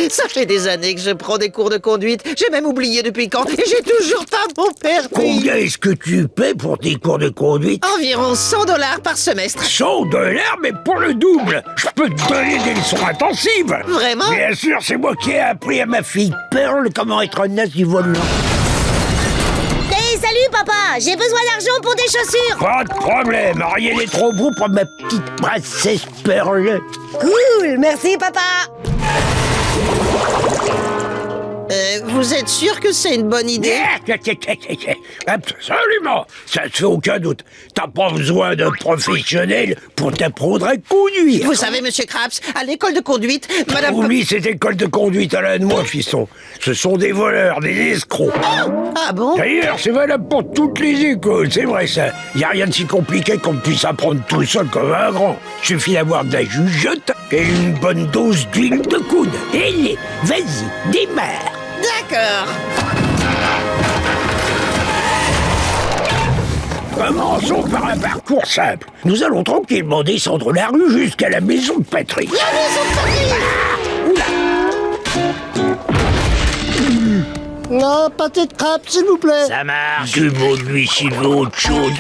Ça fait des années que je prends des cours de conduite. J'ai même oublié depuis quand. Et j'ai toujours pas mon permis. Combien est-ce que tu paies pour tes cours de conduite? Environ 100 $ par semestre. 100 $, mais pour le double. Je peux te donner des leçons intensives. Vraiment? Bien sûr, c'est moi qui ai appris à ma fille Pearl comment être un as du volant. Hey, salut papa, j'ai besoin d'argent pour des chaussures. Pas de problème, rien n'est trop beau pour ma petite princesse Pearl. Cool, merci papa. Vous êtes sûr que c'est une bonne idée? Absolument, ça ne fait aucun doute. T'as pas besoin d'un professionnel pour t'apprendre à conduire. Vous savez, monsieur Krabs, à l'école de conduite, madame... Oublie cette école de conduite à la noix, fiston. Ce sont des voleurs, des escrocs. Ah bon? D'ailleurs, c'est valable pour toutes les écoles, c'est vrai ça. Y a rien de si compliqué qu'on puisse apprendre tout seul comme un grand. Suffit d'avoir de la jugeote et une bonne dose d'huile de coude. Allez, vas-y, démarre. D'accord. Commençons par un parcours simple. Nous allons tranquillement descendre la rue jusqu'à la maison de Patrick. La maison de Patrick! Non, pâté de crabe, s'il vous plaît. Ça marche. Demande-lui s'il veut autre chose.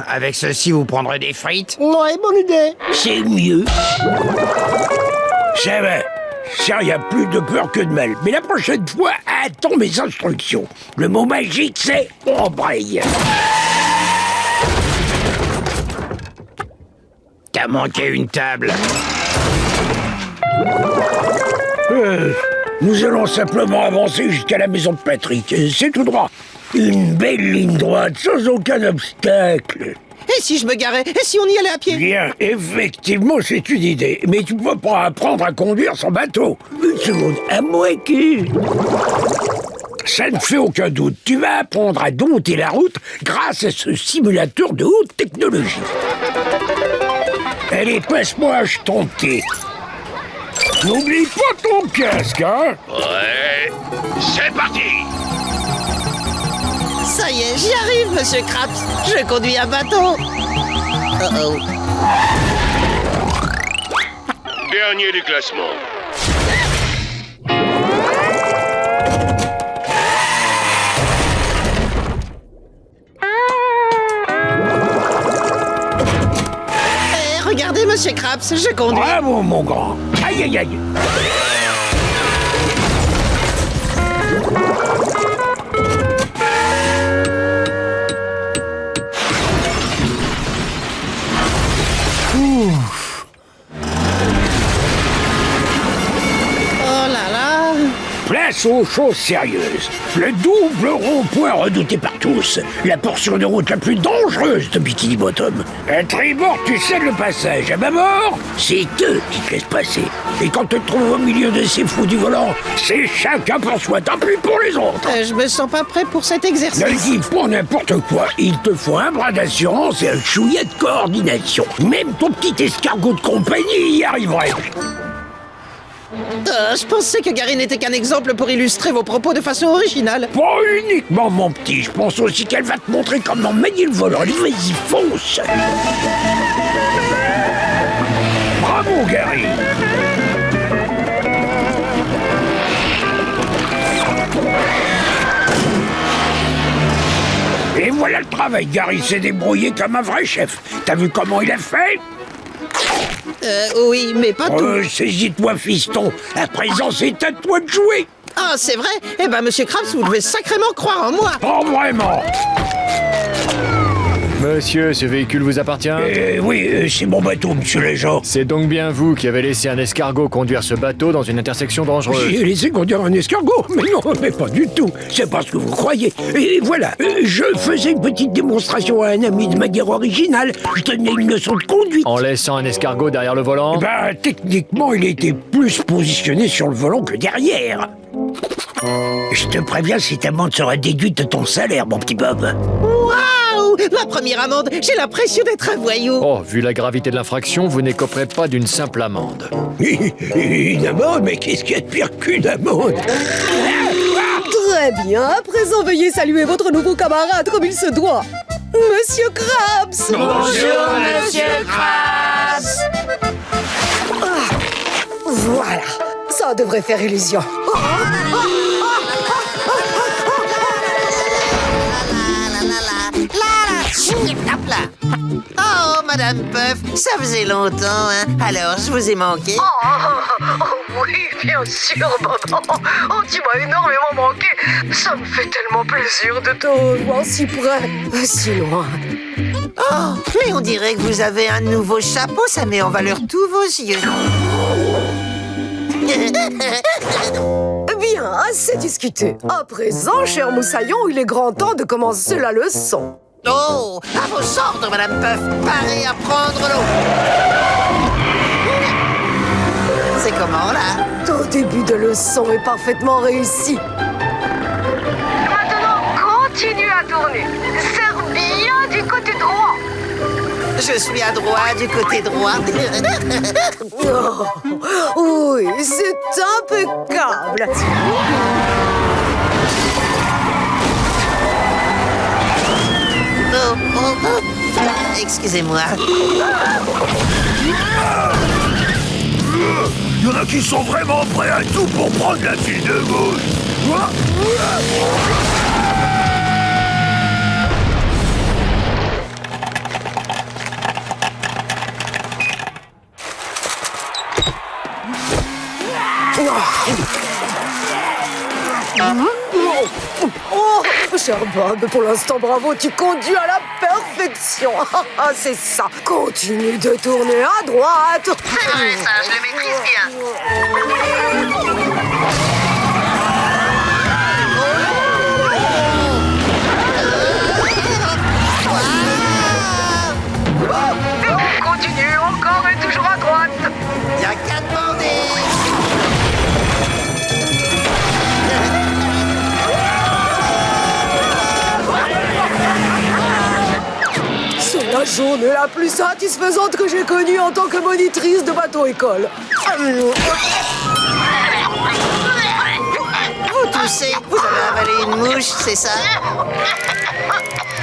Avec ceci, vous prendrez des frites? Ouais, bonne idée. C'est mieux. Ça va. Ça, y a plus de peur que de mal. Mais la prochaine fois, attends mes instructions. Le mot magique, c'est embraye. T'as manqué une table. Nous allons simplement avancer jusqu'à la maison de Patrick. C'est tout droit. Une belle ligne droite, sans aucun obstacle. Et si je me garais? Et si on y allait à pied? Bien, effectivement, c'est une idée. Mais tu peux pas apprendre à conduire sans bateau. Une seconde, à moins que... Ça ne fait aucun doute. Tu vas apprendre à dompter la route grâce à ce simulateur de haute technologie. Allez, passe-moi à ton thé. N'oublie pas ton casque, hein? Ouais, c'est parti. Ça y est, j'y arrive, monsieur Krabs. Je conduis un bateau. Oh. Dernier du classement. Regardez, monsieur Krabs, je conduis. Bravo, mon grand. Aïe, aïe, aïe. Oh là là. Place aux choses sérieuses. Le double rond-point redouté par tous. La portion de route la plus dangereuse de Bikini Bottom. À tribord, tu cèdes le passage. À bâbord, c'est eux qui te laissent passer. Et quand tu te trouves au milieu de ces fous du volant, c'est chacun pour soi, tant pis pour les autres. Je me sens pas prêt pour cet exercice. Ne dis pas n'importe quoi. Il te faut un bras d'assurance et un chouïa de coordination. Même ton petit escargot de compagnie y arriverait. Je pensais que Gary n'était qu'un exemple pour illustrer vos propos de façon originale. Pas uniquement, mon petit. Je pense aussi qu'elle va te montrer comment manier le volant. Allez, vas-y, fonce. Bravo, Gary. Et voilà le travail. Gary s'est débrouillé comme un vrai chef. T'as vu comment il a fait? Oui, mais pas tout. Saisis-toi, fiston. À présent, c'est à toi de jouer. Ah, c'est vrai? Eh ben, monsieur Krabs, vous devez sacrément croire en moi. Oh, vraiment? Monsieur, ce véhicule vous appartient? Oui, c'est mon bateau, monsieur l'agent. C'est donc bien vous qui avez laissé un escargot conduire ce bateau dans une intersection dangereuse. J'ai laissé conduire un escargot? Mais non, mais pas du tout. C'est pas ce que vous croyez. Et voilà, je faisais une petite démonstration à un ami de manière originale. Je donnais une leçon de conduite. En laissant un escargot derrière le volant? Techniquement, il était plus positionné sur le volant que derrière. Je te préviens, cette amende sera déduite de ton salaire, mon petit Bob. Waouh! Ma première amende, j'ai l'impression d'être un voyou. Oh, vu la gravité de l'infraction, vous n'écoperez pas d'une simple amende. Une amende? Mais qu'est-ce qu'il y a de pire qu'une amende? Très bien, à présent veuillez saluer votre nouveau camarade comme il se doit. Monsieur Krabs. Bonjour, Monsieur Krabs. Voilà, Ça devrait faire illusion. Hop là. Oh, Madame Puff, ça faisait longtemps, hein. Alors, je vous ai manqué. Oui, bien sûr, maman. Oh, tu m'as énormément manqué. Ça me fait tellement plaisir de te revoir si près, si loin. Oh, mais on dirait que vous avez un nouveau chapeau, ça met en valeur tous vos yeux. Bien, assez discuté. À présent, cher Moussaillon, il est grand temps de commencer la leçon. Oh, à vos ordres, Madame Puff, parez à prendre l'eau. C'est comment, là? Ton début de leçon est parfaitement réussi. Maintenant, continue à tourner. Serre bien du côté droit. Je suis à droite, du côté droit. Oh, oui, c'est impeccable. Oh, oh, oh. Excusez-moi. Il y en a qui sont vraiment prêts à tout pour prendre la file de gauche. Oh, cher Bob, pour l'instant, bravo, tu conduis à la perfection. Ah, c'est ça. Continue de tourner à droite. C'est vrai, ça, je le maîtrise bien. Continue encore et toujours à droite. Il y a 4 bandits. C'est la journée la plus satisfaisante que j'ai connue en tant que monitrice de bateau-école. Vous toussez, vous avez avalé une mouche, c'est ça?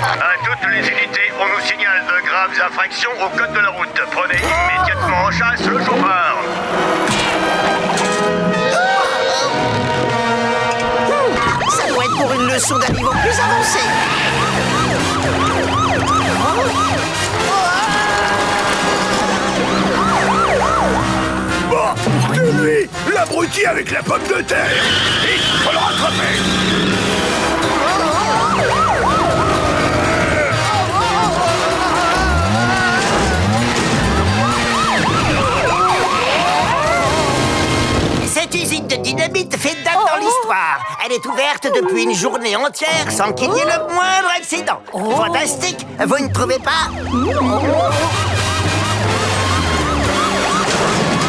À toutes les unités, on nous signale de graves infractions au code de la route. Prenez immédiatement en chasse le chauffeur. Ça doit être pour une leçon d'un niveau plus avancé. Bon, c'est lui, l'abruti avec la pomme de terre. Il faut le rattraper. Cette usine de dynamite fait date dans l'histoire. Elle est ouverte depuis une journée entière sans qu'il y ait le moindre accident. Fantastique, vous ne trouvez pas?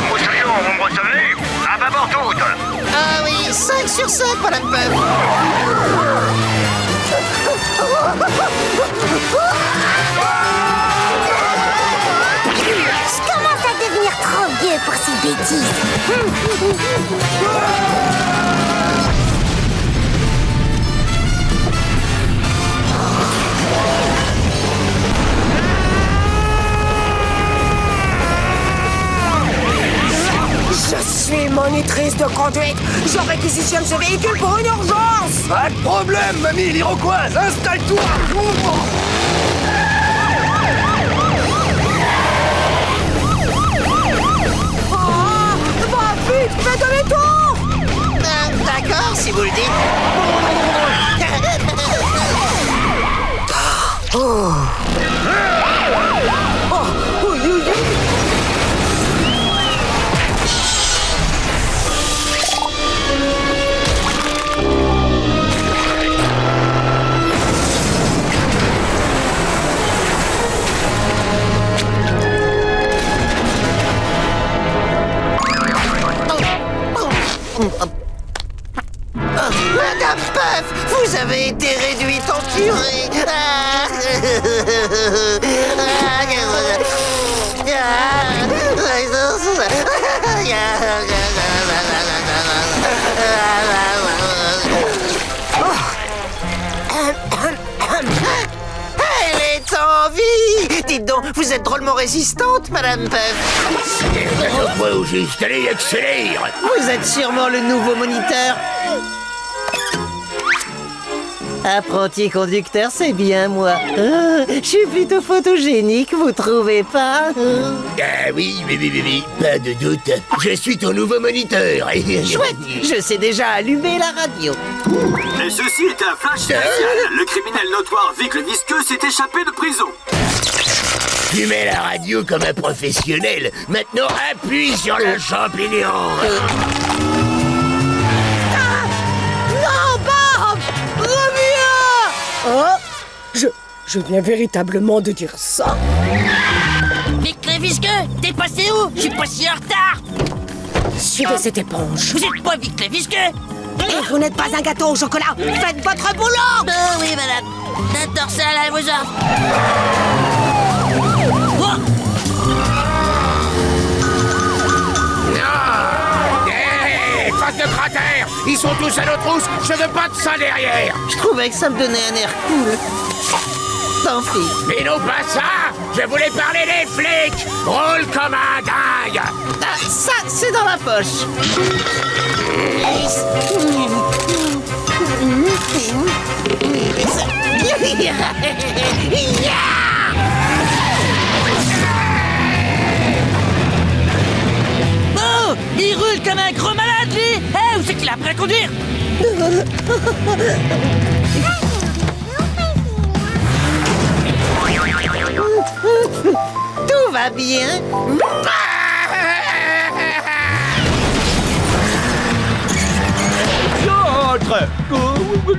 Moussaillon, vous me recevez? À bâbord toute. Ah oui, 5 sur 5, Madame Puff. Je commence à devenir trop vieux pour ces bêtises. Je suis monitrice de conduite. Je réquisitionne ce véhicule pour une urgence. Pas de problème, mamie l'Iroquoise, installe-toi. Va vite, fais demi-tour. D'accord, si vous le dites. Oui, oui, oui. Madame Puff, vous avez été réduite en purée. Elle est en vie. Dites donc, vous êtes drôlement résistante, Madame Puff. Quoi au juste, allez, accélère. Vous êtes sûrement le nouveau moniteur. Apprenti conducteur, c'est bien moi. Je suis plutôt photogénique, vous trouvez pas? Ah oui, pas de doute. Je suis ton nouveau moniteur. Chouette, je sais déjà allumer la radio. Et ceci est un flash spécial. Le criminel notoire Vic le Visqueux s'est échappé de prison. Tu mets la radio comme un professionnel. Maintenant, appuie sur le champignon. Non, Bob! Reviens! Oh! Je viens véritablement de dire ça. Vic le Visqueux, t'es passé où? Je suis pas si en retard. Suivez cette éponge. Vous êtes pas Vic le Visqueux? Et vous n'êtes pas un gâteau au chocolat. Faites votre boulot! Oh oui, madame. La dorsale à vos ordres. Oh! Hé, face de cratère. Ils sont tous à nos trousses. Je veux pas de ça derrière. Je trouvais que ça me donnait un air cool. Tant pis. Mais non, pas ça. Je voulais parler des flics. Roule comme un dingue. Ah, ça, c'est dans la poche. Oh! Il roule comme un gros malade, lui! Eh, où c'est qu'il a appris à conduire? Tout va bien.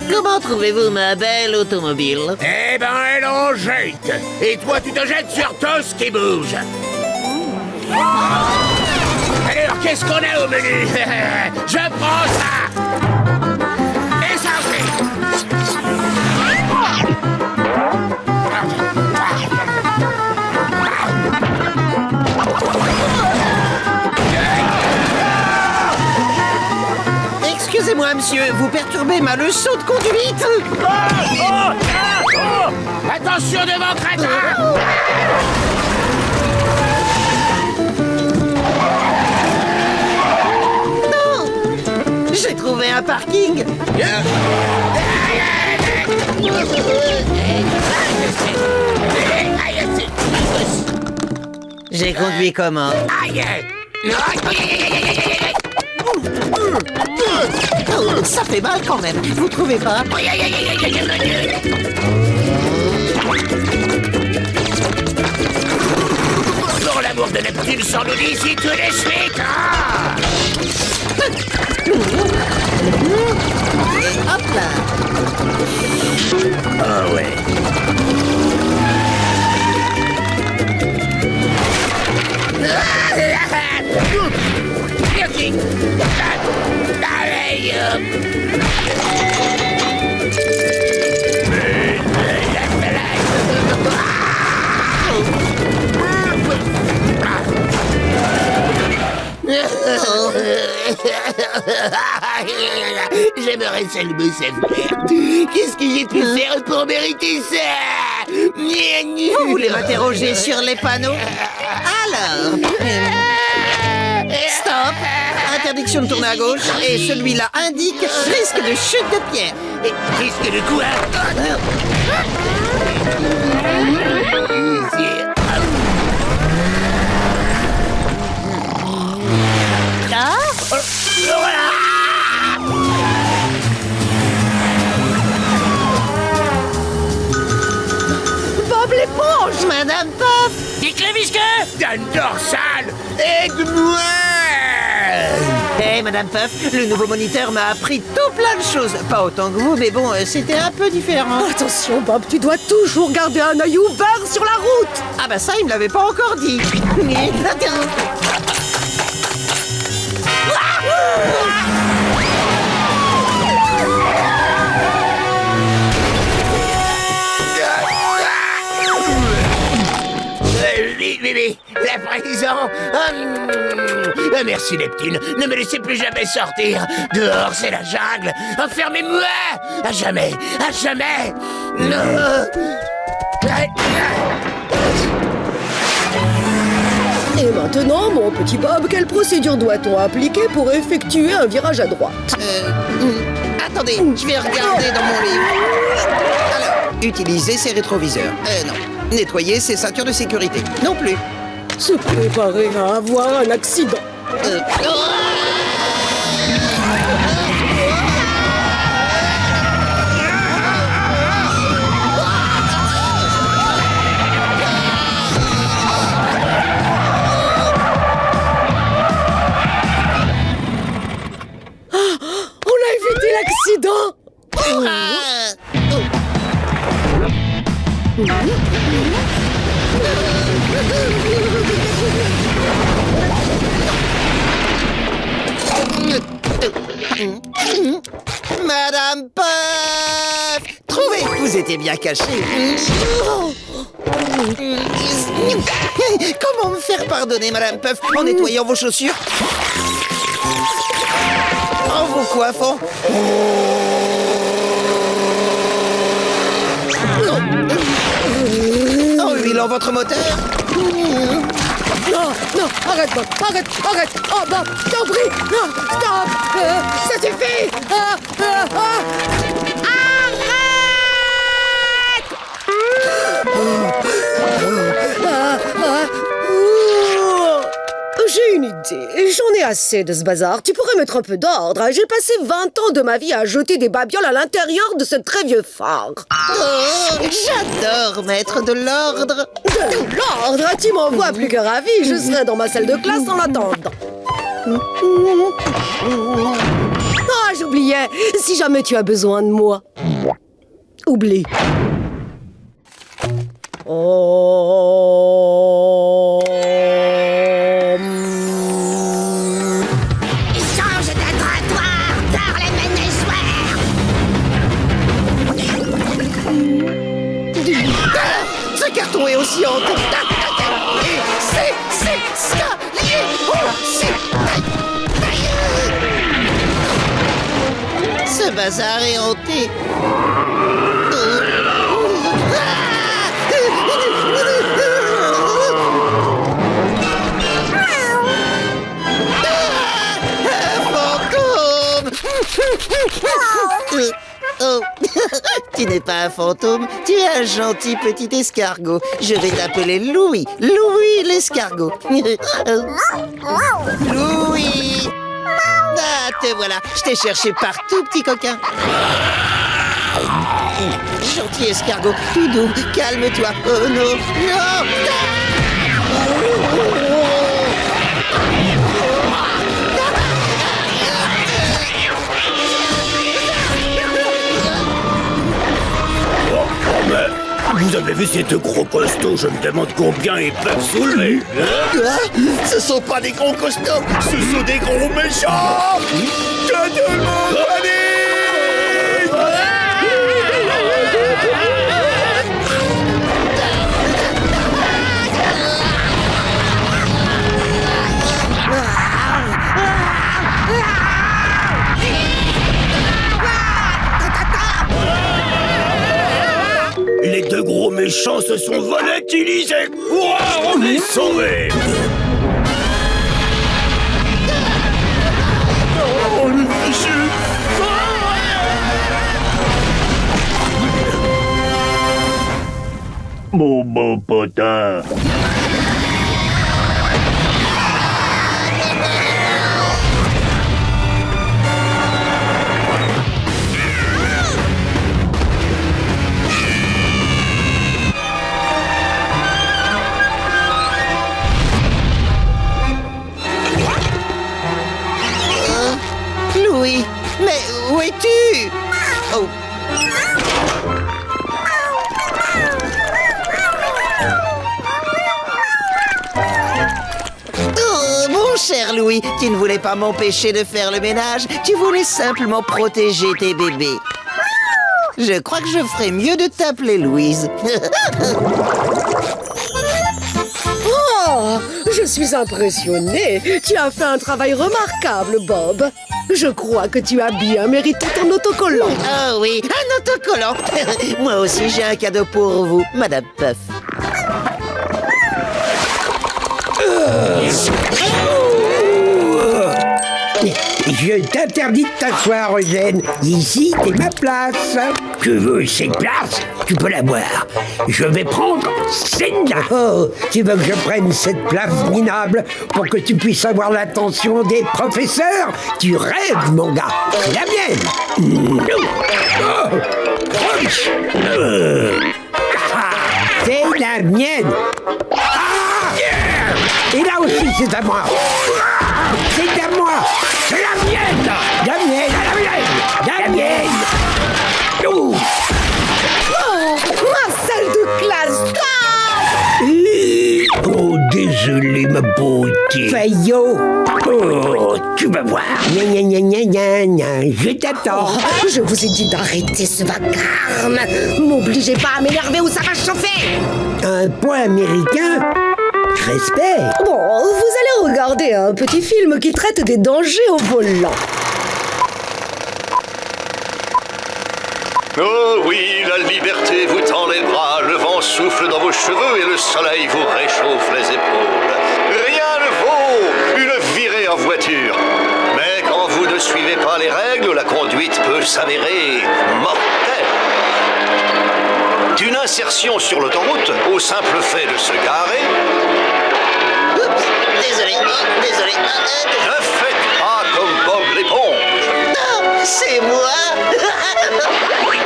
Comment trouvez-vous ma belle automobile? Eh ben, elle en jette. Et toi, tu te jettes sur tout ce qui bouge. Alors, qu'est-ce qu'on a au menu? Je prends ça. Et ça aussi. Excusez-moi, monsieur, vous perturbez ma leçon de conduite. Attention devant, crétin. Non! J'ai trouvé un parking. J'ai conduit comment? Oh, ça fait mal quand même, vous trouvez pas? Pour l'amour de Neptune, sans nous d'ici tout de suite. Hop là! Oh ouais. J'aimerais seulement savoir qu'est-ce que j'ai pu faire pour mériter ça. Vous voulez m'interroger sur les panneaux? Alors... Stop! Interdiction de tourner à gauche, et celui-là indique risque de chute de pierre. Et risque de quoi? Bob l'éponge, Madame Puff! Vic le Visqueux! Dan Dorsal, aide-moi! Hey, Madame Puff, le nouveau moniteur m'a appris tout plein de choses. Pas autant que vous, mais bon, c'était un peu différent. Attention, Bob, tu dois toujours garder un œil ouvert sur la route. Ah bah ça, il me l'avait pas encore dit. La prison. Merci Neptune, ne me laissez plus jamais sortir. Dehors c'est la jungle. Enfermez-moi à jamais, à jamais. Non. Et maintenant, mon petit Bob, quelle procédure doit-on appliquer pour effectuer un virage à droite? Attendez, je vais regarder dans mon livre. Alors, utiliser ses rétroviseurs. Non. Nettoyer ses ceintures de sécurité. Non plus. Se préparer à avoir un accident. On a évité l'accident! Madame Puff! Trouvez, vous étiez bien cachée. Comment me faire pardonner, Madame Puff, en nettoyant vos chaussures? En vous coiffant? En huilant votre moteur? Non, non, arrête, Bob, arrête. Oh, Bob, je t'en prie. Non, stop. Ça suffit. J'ai une idée. J'en ai assez de ce bazar. Tu pourrais mettre un peu d'ordre. J'ai passé 20 ans de ma vie à jeter des babioles à l'intérieur de ce très vieux phare. J'adore mettre de l'ordre. De l'ordre? Tu m'envoies plus que ravi. Je serai dans ma salle de classe en attendant. Ah, j'oubliais. Si jamais tu as besoin de moi. Oublie. Oh. Change de trottoir par les ménageoires. Ce carton est aussi hanté. Et c'est escalier aussi. Ce bazar est hanté. Oh, tu n'es pas un fantôme, tu es un gentil petit escargot. Je vais t'appeler Louis. Louis l'escargot. Louis. Ah, te voilà. Je t'ai cherché partout, petit coquin. Gentil escargot, tout doux, calme-toi. Oh non, non. Vous avez vu ces deux gros costauds? Je me demande combien ils peuvent soulever. Ce sont pas des gros costauds, ce sont des gros méchants. Que tout le monde panique. Les deux gros méchants se sont volatilisés. Ouah, on est sauvés. Oh, le fichu. Mon beau potin. Louis, mais où es-tu? Oh. Oh, mon cher Louis, tu ne voulais pas m'empêcher de faire le ménage, tu voulais simplement protéger tes bébés. Je crois que je ferais mieux de t'appeler Louise. Oh, je suis impressionnée. Tu as fait un travail remarquable, Bob. Je crois que tu as bien mérité ton autocollant. Oh oui, un autocollant. Moi aussi, j'ai un cadeau pour vous, Madame Puff. Je t'interdis de t'asseoir, Eugène. Ici, t'es ma place. Tu veux cette place? Tu peux la boire. Je vais prendre celle-là. Oh, tu veux que je prenne cette place minable pour que tu puisses avoir l'attention des professeurs? Tu rêves, mon gars. C'est la mienne. Oh. C'est la mienne. Et là aussi, c'est à moi. C'est à moi. C'est la mienne. La mienne. La mienne. La mienne. Oh. Ma salle de classe, stop! Oh, désolé, ma beauté. Fayot. Oh, tu vas voir. Gna, gna, gna, gna, gna, gna. Je t'attends. Oh, je vous ai dit d'arrêter ce vacarme. M'obligez pas à m'énerver ou ça va chauffer. Un point américain. Respect. Bon, vous allez regarder un petit film qui traite des dangers au volant. Oh oui, la liberté vous tend les bras, le vent souffle dans vos cheveux et le soleil vous réchauffe les épaules. Rien ne vaut une virée en voiture. Mais quand vous ne suivez pas les règles, la conduite peut s'avérer mortelle. D'une insertion sur l'autoroute au simple fait de se garer. Oups, désolé. Ne faites pas comme Bob l'éponge. Non, c'est moi.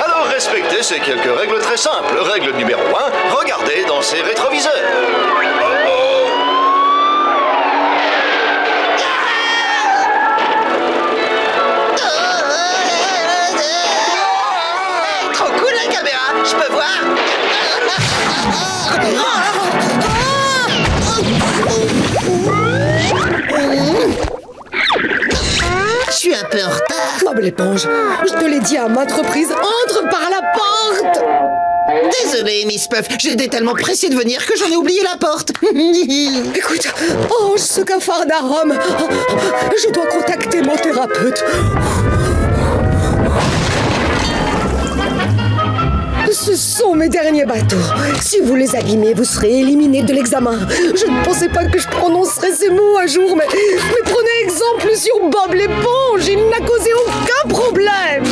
Alors respectez ces quelques règles très simples. Règle numéro 1, regardez dans ses rétroviseurs. Trop cool la caméra, je peux voir. Je suis un peu en retard. Bob l'éponge, je te l'ai dit à maintes reprises, entre par la porte. Désolé, Miss Puff, j'étais tellement pressée de venir que j'en ai oublié la porte. Écoute, oh, ce cafard d'arôme. Je dois contacter mon thérapeute. Ce sont mes derniers bateaux. Si vous les abîmez, vous serez éliminé de l'examen. Je ne pensais pas que je prononcerais ces mots un jour, mais prenez exemple sur Bob l'éponge. Il n'a causé aucun problème.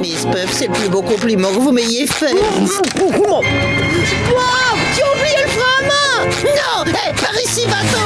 Miss Puff, c'est le plus beau compliment que vous m'ayez fait. Bob, tu as oublié le frein à main. Non, hey, par ici, bateau.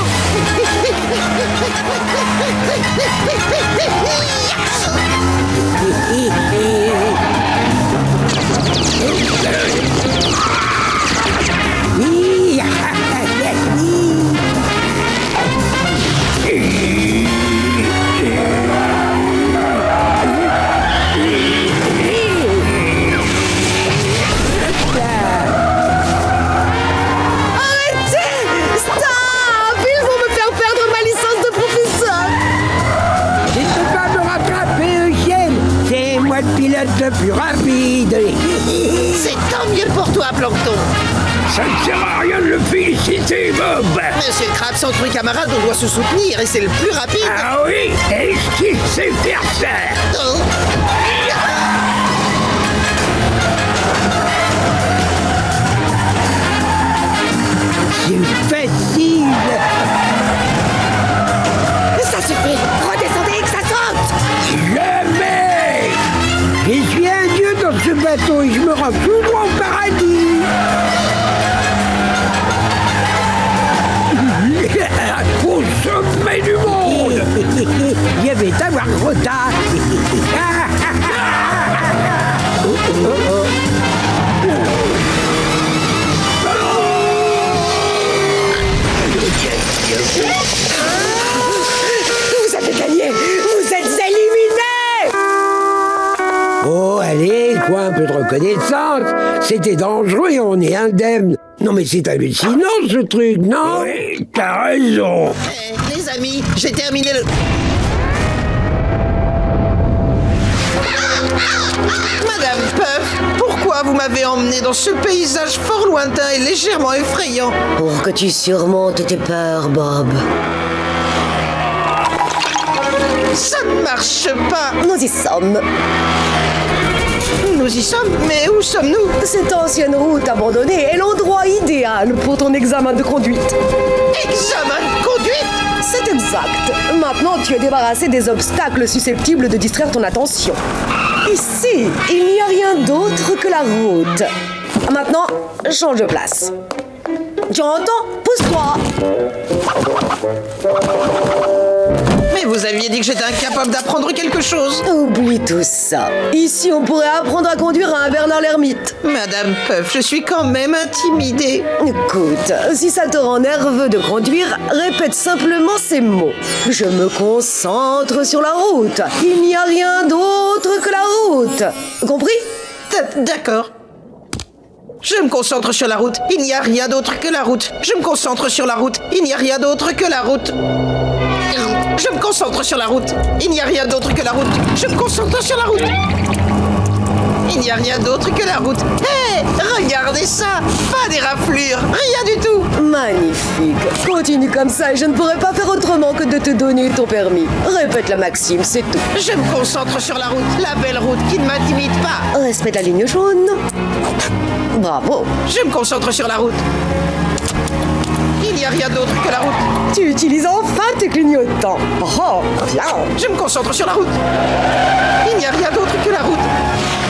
Le plus rapide. C'est tant mieux pour toi, Plankton. Ça ne sert à rien de le féliciter, Bob. Monsieur Krabs, entre les camarades, on doit se soutenir et c'est le plus rapide. Ah oui, est-ce qu'il sait faire ça? Oh. C'est facile. Ça suffit. Redescendez et que ça saute. Jamais. Je suis un dieu dans ce bateau et je me rends souvent au paradis. Au sommet du monde. Je vais t'avoir gros tas. Vous avez gagné. Vous êtes éliminés. Oh, allez, quoi, un peu de reconnaissance. C'était dangereux et on est indemne. Non, mais c'est hallucinant, ce truc, non? Oui, t'as raison. Les amis, j'ai terminé le... Madame Puff, pourquoi vous m'avez emmené dans ce paysage fort lointain et légèrement effrayant? Pour que tu surmontes tes peurs, Bob. Ça ne marche pas. Nous y sommes. nous y sommes. Mais où sommes-nous? Cette ancienne route abandonnée est l'endroit idéal pour ton examen de conduite. Examen de conduite? C'est exact. Maintenant, tu es débarrassé des obstacles susceptibles de distraire ton attention. Ici, il n'y a rien d'autre que la route. Maintenant, change de place. Tu entends? Pousse-toi. Mais vous aviez dit que j'étais incapable d'apprendre quelque chose. Oublie tout ça. Ici, on pourrait apprendre à conduire à un Bernard l'ermite. Madame Puff, je suis quand même intimidée. Écoute, si ça te rend nerveux de conduire, répète simplement ces mots. Je me concentre sur la route. Il n'y a rien d'autre que la route. Compris? D'accord. Je me concentre sur la route. Il n'y a rien d'autre que la route. Je me concentre sur la route. Il n'y a rien d'autre que la route. Je me concentre sur la route. Il n'y a rien d'autre que la route. Je me concentre sur la route. Il n'y a rien d'autre que la route. Hé, regardez ça. Pas des raflures. Rien du tout. Magnifique. Continue comme ça et je ne pourrai pas faire autrement que de te donner ton permis. Répète la maxime, c'est tout. Je me concentre sur la route. La belle route qui ne m'intimide pas. Respecte la ligne jaune. Bravo. Je me concentre sur la route. Il n'y a rien d'autre que la route. Tu utilises enfin tes clignotants. Oh, bien. Je me concentre sur la route. Il n'y a rien d'autre que la route.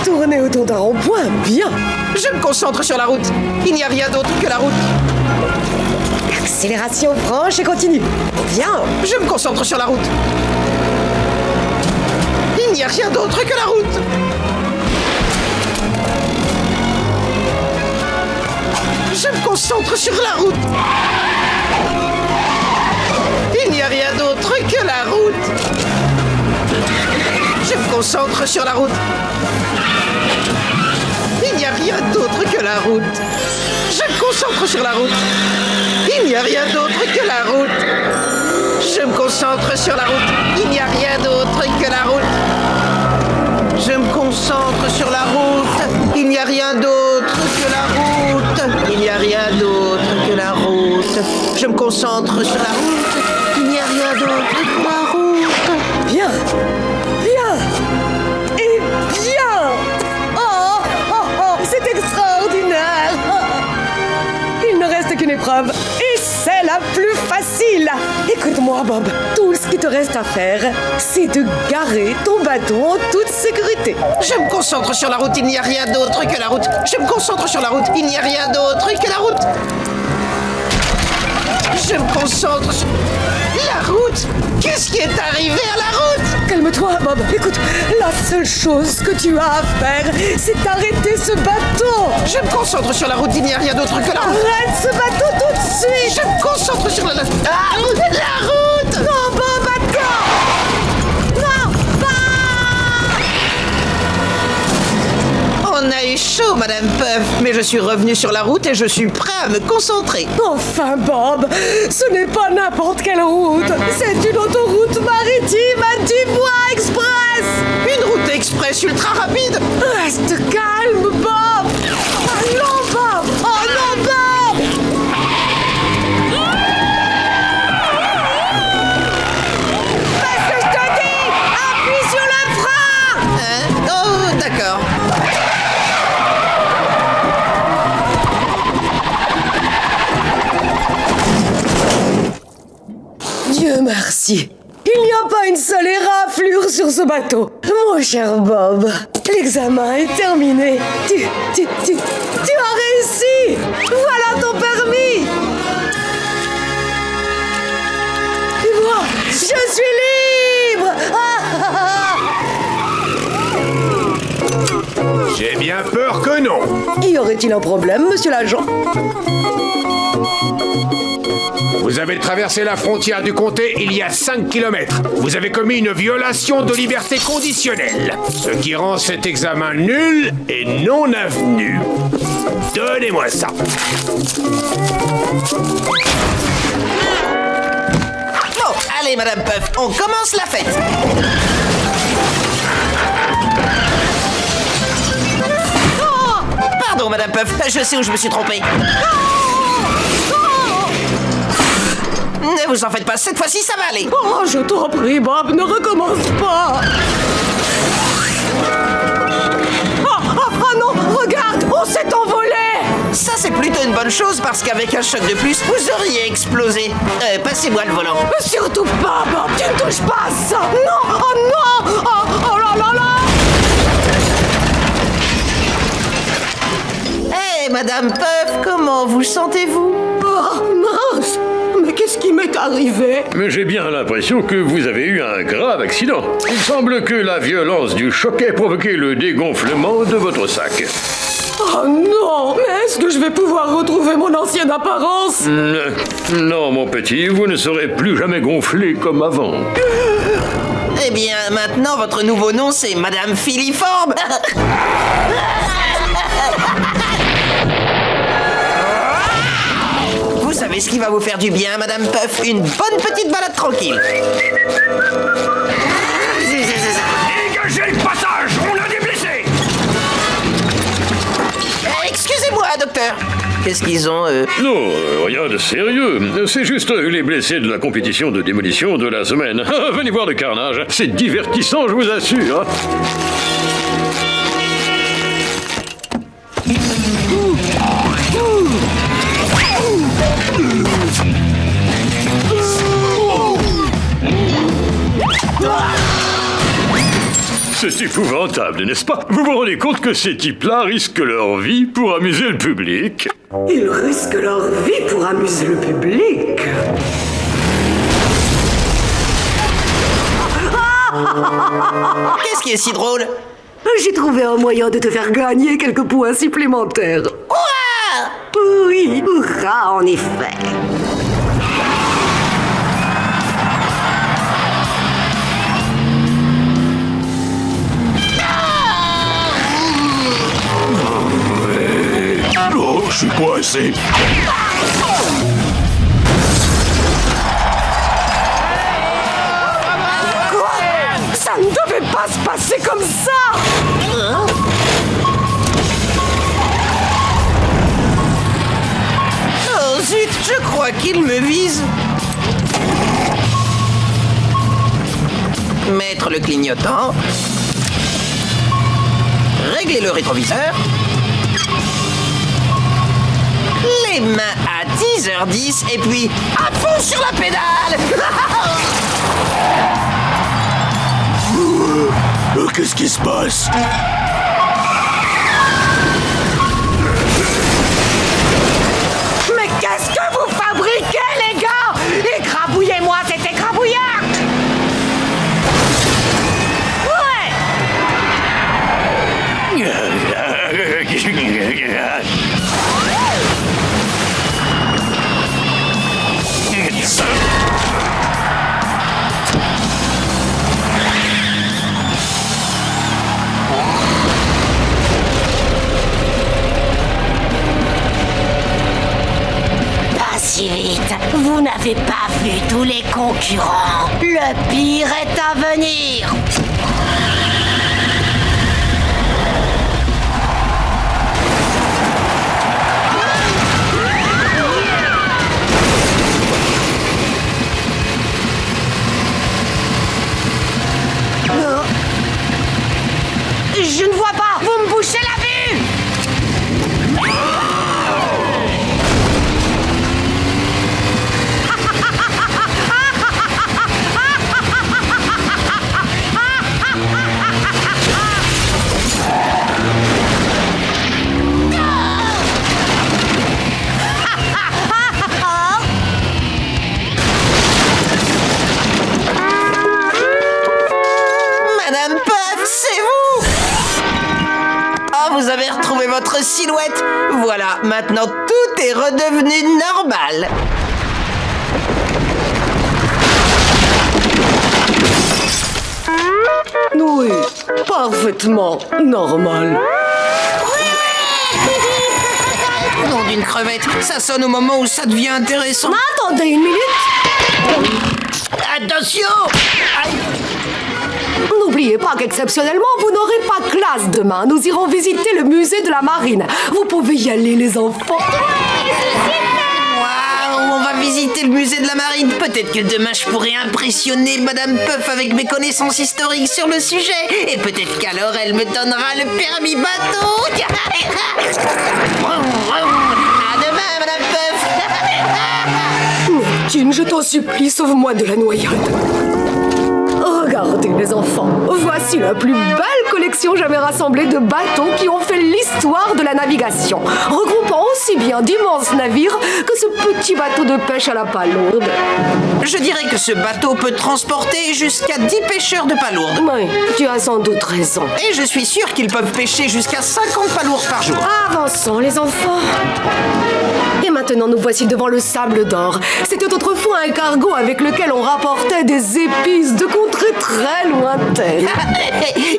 Tourner autour d'un rond-point, bien. Je me concentre sur la route. Il n'y a rien d'autre que la route. Accélération franche et continue. Bien. Je me concentre sur la route. Il n'y a rien d'autre que la route. Je me concentre sur la route. Il n'y a rien d'autre que la route. Je me concentre sur la route. Il n'y a rien d'autre que la route. Je me concentre sur la route. Il n'y a rien d'autre que la route. Je me concentre sur la route. Il n'y a rien d'autre que la route. Je me concentre sur la route. Il n'y a rien d'autre que la route. Il n'y a rien d'autre que la route. Je me concentre sur la route. Il n'y a rien d'autre que la route. Bien. Bien. Et bien. Oh, oh, oh, c'est extraordinaire. Il ne reste qu'une épreuve. Et c'est la plus facile. Écoute-moi, Bob. Tout ce qui te reste à faire, c'est de garer ton bateau en toute sécurité. Je me concentre sur la route, il n'y a rien d'autre que la route. Je me concentre sur la route, il n'y a rien d'autre que la route. Je me concentre sur la route. Qu'est-ce qui est arrivé à la route? Calme-toi, Bob. Écoute, la seule chose que tu as à faire, c'est d'arrêter ce bateau. Je me concentre sur la route, il n'y a rien d'autre que la route. Arrête ce bateau tout de suite. Je me concentre sur la route. Non, Bob, attends. Non, On a eu chaud, Madame Puff, mais je suis revenu sur la route et je suis prêt à me concentrer. Enfin, Bob, ce n'est pas n'importe quelle route. C'est une autoroute maritime à 10 voies express. Une route express ultra rapide. Reste calme, Bob. Oh non, Bob. Oh non, Bob. Fais ce que je te dis. Appuie sur le frein. Hein? Oh, d'accord. Dieu merci. Il n'y a pas une seule éraflure sur ce bateau. Mon cher Bob, l'examen est terminé. Tu as réussi. Voilà ton permis. Et moi, je suis libre. J'ai bien peur que non. Y aurait-il un problème, monsieur l'agent? Vous avez traversé la frontière du comté il y a 5 km. Vous avez commis une violation de liberté conditionnelle, ce qui rend cet examen nul et non avenu. Donnez-moi ça. Bon, allez, Madame Puff, on commence la fête. Oh, pardon, Madame Puff, je sais où je me suis trompé. Ne vous en faites pas, cette fois-ci, ça va aller. Oh, je t'en prie, Bob, ne recommence pas. Oh, chose parce qu'avec un choc de plus, vous auriez explosé. Passez-moi le volant. Surtout pas, Bob, tu ne touches pas à ça. Non, oh non, oh là là là. Hé, Madame Puff, comment vous sentez-vous? Oh, mince. Mais qu'est-ce qui m'est arrivé? Mais j'ai bien l'impression que vous avez eu un grave accident. Il semble que la violence du choc ait provoqué le dégonflement de votre sac. Oh non! Mais est-ce que je vais pouvoir retrouver mon ancienne apparence? Non, mon petit, vous ne serez plus jamais gonflé comme avant. Eh bien, maintenant, votre nouveau nom, c'est Madame Filiforme. Vous savez ce qui va vous faire du bien, Madame Puff? Une bonne petite balade tranquille. Dégagez le passage! On a des blessés! Excusez-moi, docteur. Qu'est-ce qu'ils ont, Non, rien de sérieux. C'est juste les blessés de la compétition de démolition de la semaine. Venez voir le carnage. C'est divertissant, je vous assure. C'est épouvantable, n'est-ce pas? Vous vous rendez compte que ces types-là risquent leur vie pour amuser le public? Ils risquent leur vie pour amuser le public. Qu'est-ce qui est si drôle? J'ai trouvé un moyen de te faire gagner quelques points supplémentaires. Ouah! Oui, hurrah, en effet. Oh, je suis coincé. Quoi? Ça ne devait pas se passer comme ça! Oh zut, je crois qu'il me vise. Mettre le clignotant. Régler le rétroviseur. Les mains à 10h10 et puis à fond sur la pédale. Qu'est-ce qui se passe? Mais qu'est-ce que vous fabriquez, les gars? Écrabouillez-moi cet écrabouillard! Ouais! Pas si vite. Vous n'avez pas vu tous les concurrents. Le pire est à venir. Je ne vois pas! Vous me bouchez la vue! Madame Puff, c'est vous? Oh, vous avez retrouvé votre silhouette. Voilà, maintenant tout est redevenu normal. Oui, parfaitement normal. Nom d'une crevette, ça sonne au moment où ça devient intéressant. Attendez une minute! Attention! Aïe. N'oubliez pas qu'exceptionnellement, vous n'aurez pas classe demain. Nous irons visiter le musée de la marine. Vous pouvez y aller, les enfants. Waouh, on va visiter le musée de la marine. Peut-être que demain je pourrai impressionner Madame Puff avec mes connaissances historiques sur le sujet. Et peut-être qu'alors elle me donnera le permis bateau. À demain, Madame bœuf. Neptune, je t'en supplie, sauve-moi de la noyade. Regardez les enfants, voici la plus belle collection jamais rassemblée de bateaux qui ont fait l'histoire de la navigation, regroupant aussi bien d'immenses navires que ce petit bateau de pêche à la palourde. Je dirais que ce bateau peut transporter jusqu'à 10 pêcheurs de palourdes. Oui, tu as sans doute raison. Et je suis sûr qu'ils peuvent pêcher jusqu'à 50 palourdes par jour. Avançons les enfants. Et maintenant nous voici devant le Sable d'Or. C'était autrefois un cargo avec lequel on rapportait des épices de contrées très lointaines.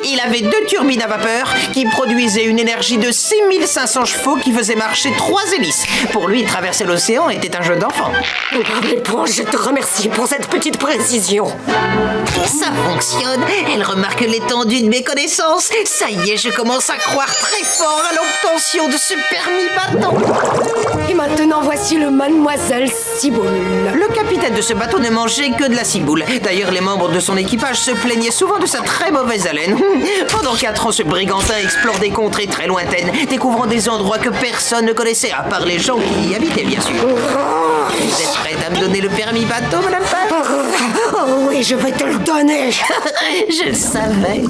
Il avait 2 turbines à vapeur qui produisaient une énergie de 6500 chevaux qui faisait marcher 3 hélices. Pour lui, traverser l'océan était un jeu d'enfant. Bon, je te remercie pour cette petite précision. Ça fonctionne. Elle remarque l'étendue de mes connaissances. Ça y est, je commence à croire très fort à l'obtention de ce permis bateau. Et maintenant, voici le Mademoiselle Ciboule. Le capitaine de ce bateau ne mangeait que de la ciboule. D'ailleurs, les membres de son équipage se plaignaient souvent de sa très mauvaise haleine. Pendant 4 ans, ce brigantin explore des contrées très lointaines, découvrant des endroits que personne ne connaissait, à part les gens qui y habitaient, bien sûr. Vous êtes prête à me donner le permis bateau, Madame Pat? Oh oui, je vais te le donner. Je le savais.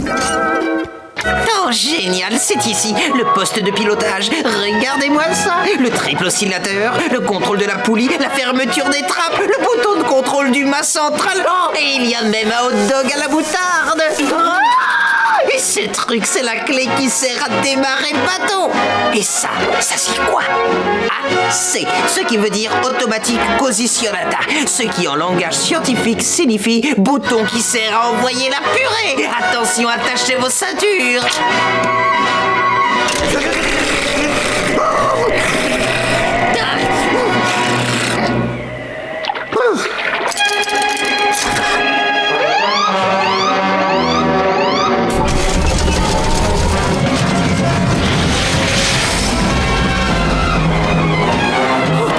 Oh, génial, c'est ici, le poste de pilotage. Regardez-moi ça, le triple oscillateur, le contrôle de la poulie, la fermeture des trappes, le bouton de contrôle du mât central. Oh, et il y a même un hot dog à la moutarde. Oh, et ce truc, c'est la clé qui sert à démarrer le bateau. Et ça c'est quoi? Ah, c'est ce qui veut dire automatique posizionata, ce qui en langage scientifique signifie bouton qui sert à envoyer la purée. Attention, attachez vos ceintures.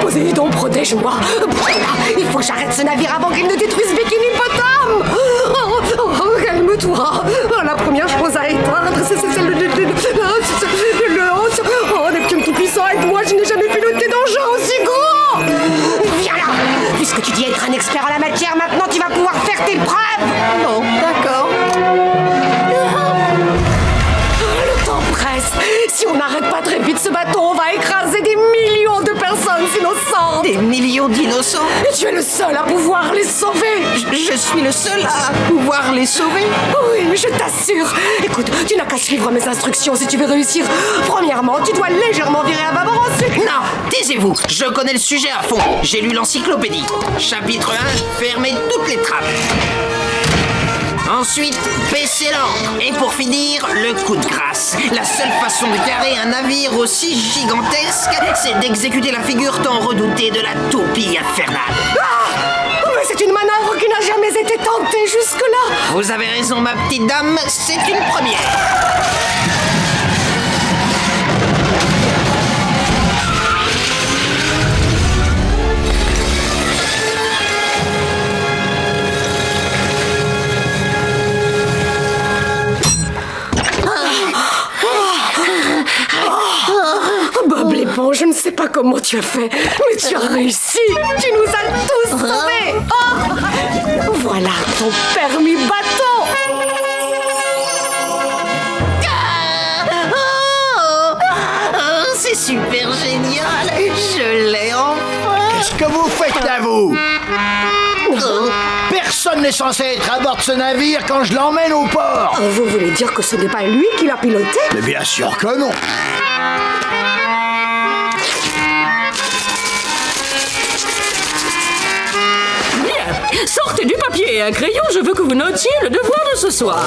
Poséidon, protège-moi. Il faut que j'arrête ce navire avant qu'il ne détruise Bikini Bottom. Calme-toi. La première chose à éteindre, c'est le hanche. Oh, Neptune tout-puissant, aide-moi, je n'ai jamais piloté d'engin aussi gros. Viens là. Puisque tu dis être un expert en la matière, maintenant tu vas pouvoir faire tes preuves. Bon, d'accord. Le temps presse. Si on n'arrête pas très vite ce bateau, on va écraser des millions de personnes innocentes. Des millions d'innocents? Et tu es le seul à pouvoir les sauver. Je suis le seul à pouvoir les sauver? Oui, je t'assure. Écoute, tu n'as qu'à suivre mes instructions si tu veux réussir. Premièrement, tu dois légèrement virer à bâbord. Ensuite... Non, taisez-vous. Je connais le sujet à fond. J'ai lu l'encyclopédie. Chapitre 1, fermez toutes les trappes. Ensuite, baissez l'ancre. Et pour finir, le coup de grâce. La seule façon de carrer un navire aussi gigantesque, c'est d'exécuter la figure tant redoutée de la toupie infernale. Ah! Mais c'est une manœuvre qui n'a jamais été tentée jusque-là. Vous avez raison, ma petite dame, c'est une première. Bob l'éponge, je ne sais pas comment tu as fait, mais tu as réussi. Tu nous as tous sauvés. Oh, voilà ton permis bateau. C'est super génial. Je l'ai enfin. Qu'est-ce que vous faites là, vous? Personne n'est censé être à bord de ce navire quand je l'emmène au port. Vous voulez dire que ce n'est pas lui qui l'a piloté? Mais bien sûr que non. Sortez du papier et un crayon, je veux que vous notiez le devoir de ce soir.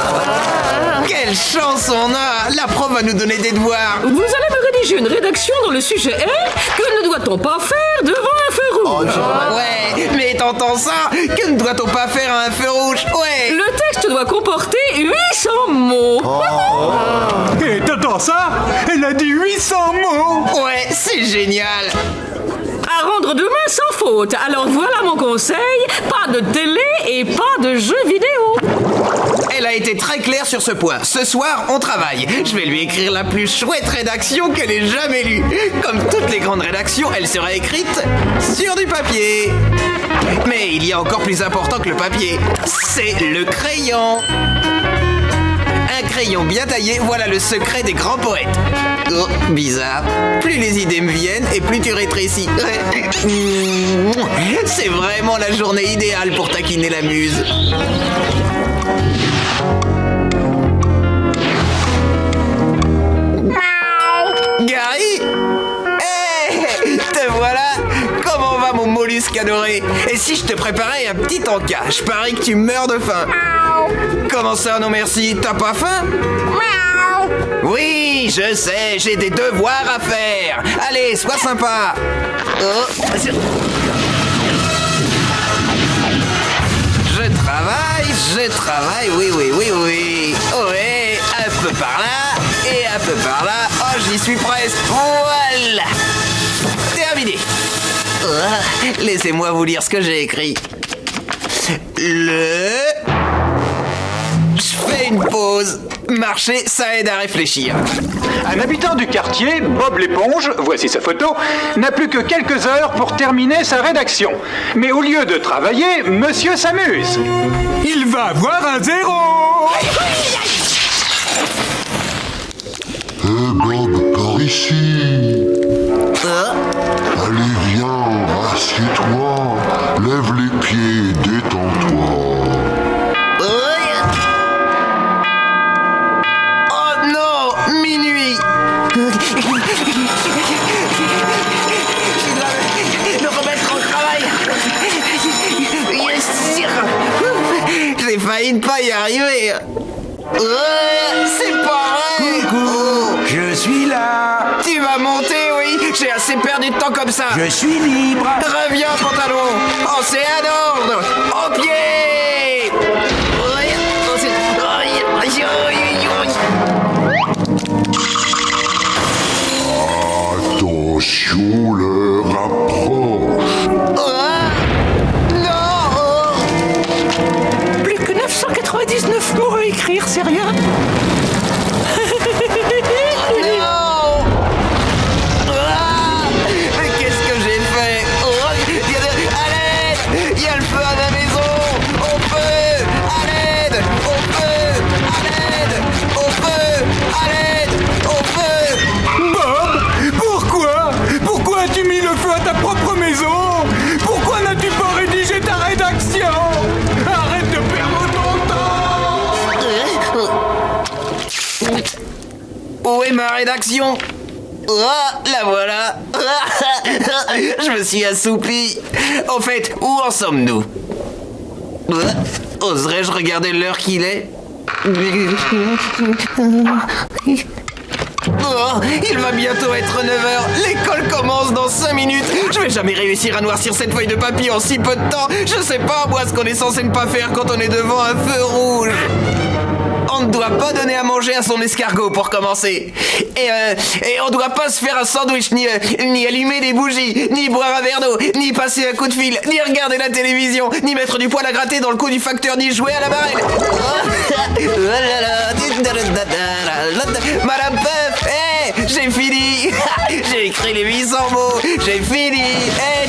Quelle chance on a! La prof va nous donner des devoirs. Vous allez me rédiger une rédaction dont le sujet est « Que ne doit-on pas faire devant un feu rouge ?» Ouais, mais t'entends ça? Que ne doit-on pas faire à un feu rouge? Ouais. Le texte doit comporter 800 mots. Et t'entends ça? Elle a dit 800 mots! Ouais, c'est génial. À rendre demain sans faute. Alors voilà mon conseil, pas de télé et pas de jeux vidéo. Elle a été très claire sur ce point. Ce soir, on travaille. Je vais lui écrire la plus chouette rédaction qu'elle ait jamais lue. Comme toutes les grandes rédactions, elle sera écrite sur du papier. Mais il y a encore plus important que le papier. C'est le crayon. Un crayon bien taillé, voilà le secret des grands poètes. Oh, bizarre. Plus les idées me viennent et plus tu rétrécis. C'est vraiment la journée idéale pour taquiner la muse. Gary ? Hey, te voilà. Comment va mon mollusque adoré? Et si je te préparais un petit encas? Je parie que tu meurs de faim. Comment ça, non merci? T'as pas faim? Oui, je sais, j'ai des devoirs à faire. Allez, sois sympa. Oh. Je travaille, oui. Ouais, un peu par là et un peu par là. Oh, j'y suis presque. Voilà. Terminé. Oh, laissez-moi vous lire ce que j'ai écrit. Je fais une pause. Marcher, ça aide à réfléchir. Un habitant du quartier, Bob l'éponge, voici sa photo, n'a plus que quelques heures pour terminer sa rédaction. Mais au lieu de travailler, monsieur s'amuse. Il va avoir un 0. Bob, par ici. Allez, viens, assieds-toi. Lève les pieds, détends-toi. Minuit. Le remettre au travail. J'ai failli ne pas y arriver. C'est pas vrai. Coucou, je suis là. Tu vas monter, oui. J'ai assez perdu de temps comme ça. Je suis libre. Reviens, pantalon. Oh, c'est un ordre. Au pied. Attention, l'heure approche. Non. Plus que 999 mots à écrire, c'est rien. Non. Mais qu'est-ce que j'ai fait? À l'aide. Il y a le feu à la maison. Au feu. À l'aide. Au feu. À l'aide. Au feu. À l'aide. Au feu. Bob, pourquoi as-tu mis le feu à ta propre maison? Pourquoi n'as-tu pas rédigé ta rédaction? Arrête de perdre ton temps. Où est ma rédaction? La voilà. Je me suis assoupi. Au fait, où en sommes-nous? Oserais-je regarder l'heure qu'il est? Oh, il va bientôt être 9h. L'école commence dans 5 minutes. Je vais jamais réussir à noircir cette feuille de papier en si peu de temps. Je sais pas, moi, ce qu'on est censé ne pas faire quand on est devant un feu rouge. On ne doit pas donner à manger à son escargot pour commencer. Et on doit pas se faire un sandwich, ni allumer des bougies, ni boire un verre d'eau, ni passer un coup de fil, ni regarder la télévision, ni mettre du poil à gratter dans le cou du facteur, ni jouer à la barrelle. Madame Puff, j'ai fini. J'ai écrit les 800 mots. J'ai fini.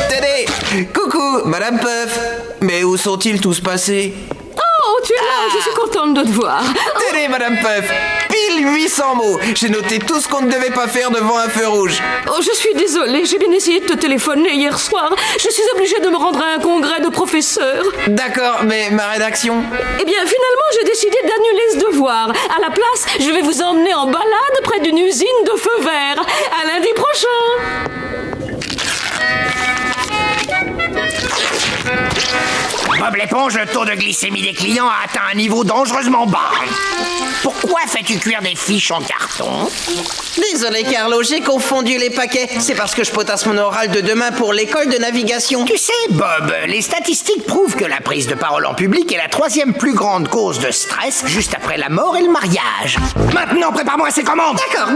Tenez. Coucou, Madame Puff. Mais où sont-ils tous passés? Oh, tu es là, je suis contente de te voir. Tenez, Madame Puff, pile 800 mots. J'ai noté tout ce qu'on ne devait pas faire devant un feu rouge. Oh, je suis désolée, j'ai bien essayé de te téléphoner hier soir. Je suis obligée de me rendre à un congrès de professeurs. D'accord, mais ma rédaction? Eh bien, finalement, j'ai décidé d'annuler ce devoir. À la place, je vais vous emmener en balade près d'une usine de feux verts. À lundi prochain. Bob l'éponge, le taux de glycémie des clients a atteint un niveau dangereusement bas. Pourquoi fais-tu cuire des fiches en carton? Désolé, Carlo, j'ai confondu les paquets. C'est parce que je potasse mon oral de demain pour l'école de navigation. Tu sais, Bob, les statistiques prouvent que la prise de parole en public est la 3e plus grande cause de stress, juste après la mort et le mariage. Maintenant, prépare-moi ces commandes. D'accord.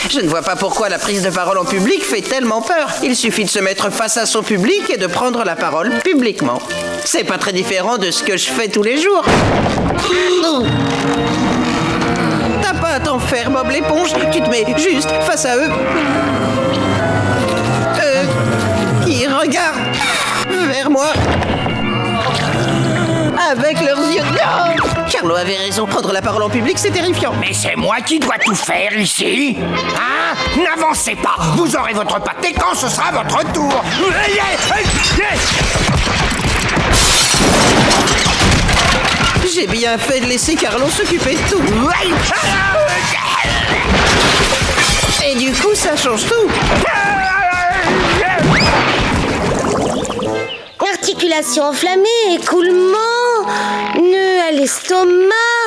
Je ne vois pas pourquoi la prise de parole en public fait tellement peur. Il suffit de se mettre face à son public et de prendre la parole publiquement. C'est pas très différent de ce que je fais tous les jours. T'as pas à t'en faire, Bob l'éponge. Tu te mets juste face à eux. Qui regardent vers moi. Avec leurs yeux. Oh, Carlo avait raison, prendre la parole en public, c'est terrifiant. Mais c'est moi qui dois tout faire ici. Hein? N'avancez pas. Vous aurez votre pâté quand ce sera votre tour. J'ai bien fait de laisser Carlo s'occuper de tout. Et du coup, ça change tout. Articulation enflammée, écoulement, nœud à l'estomac.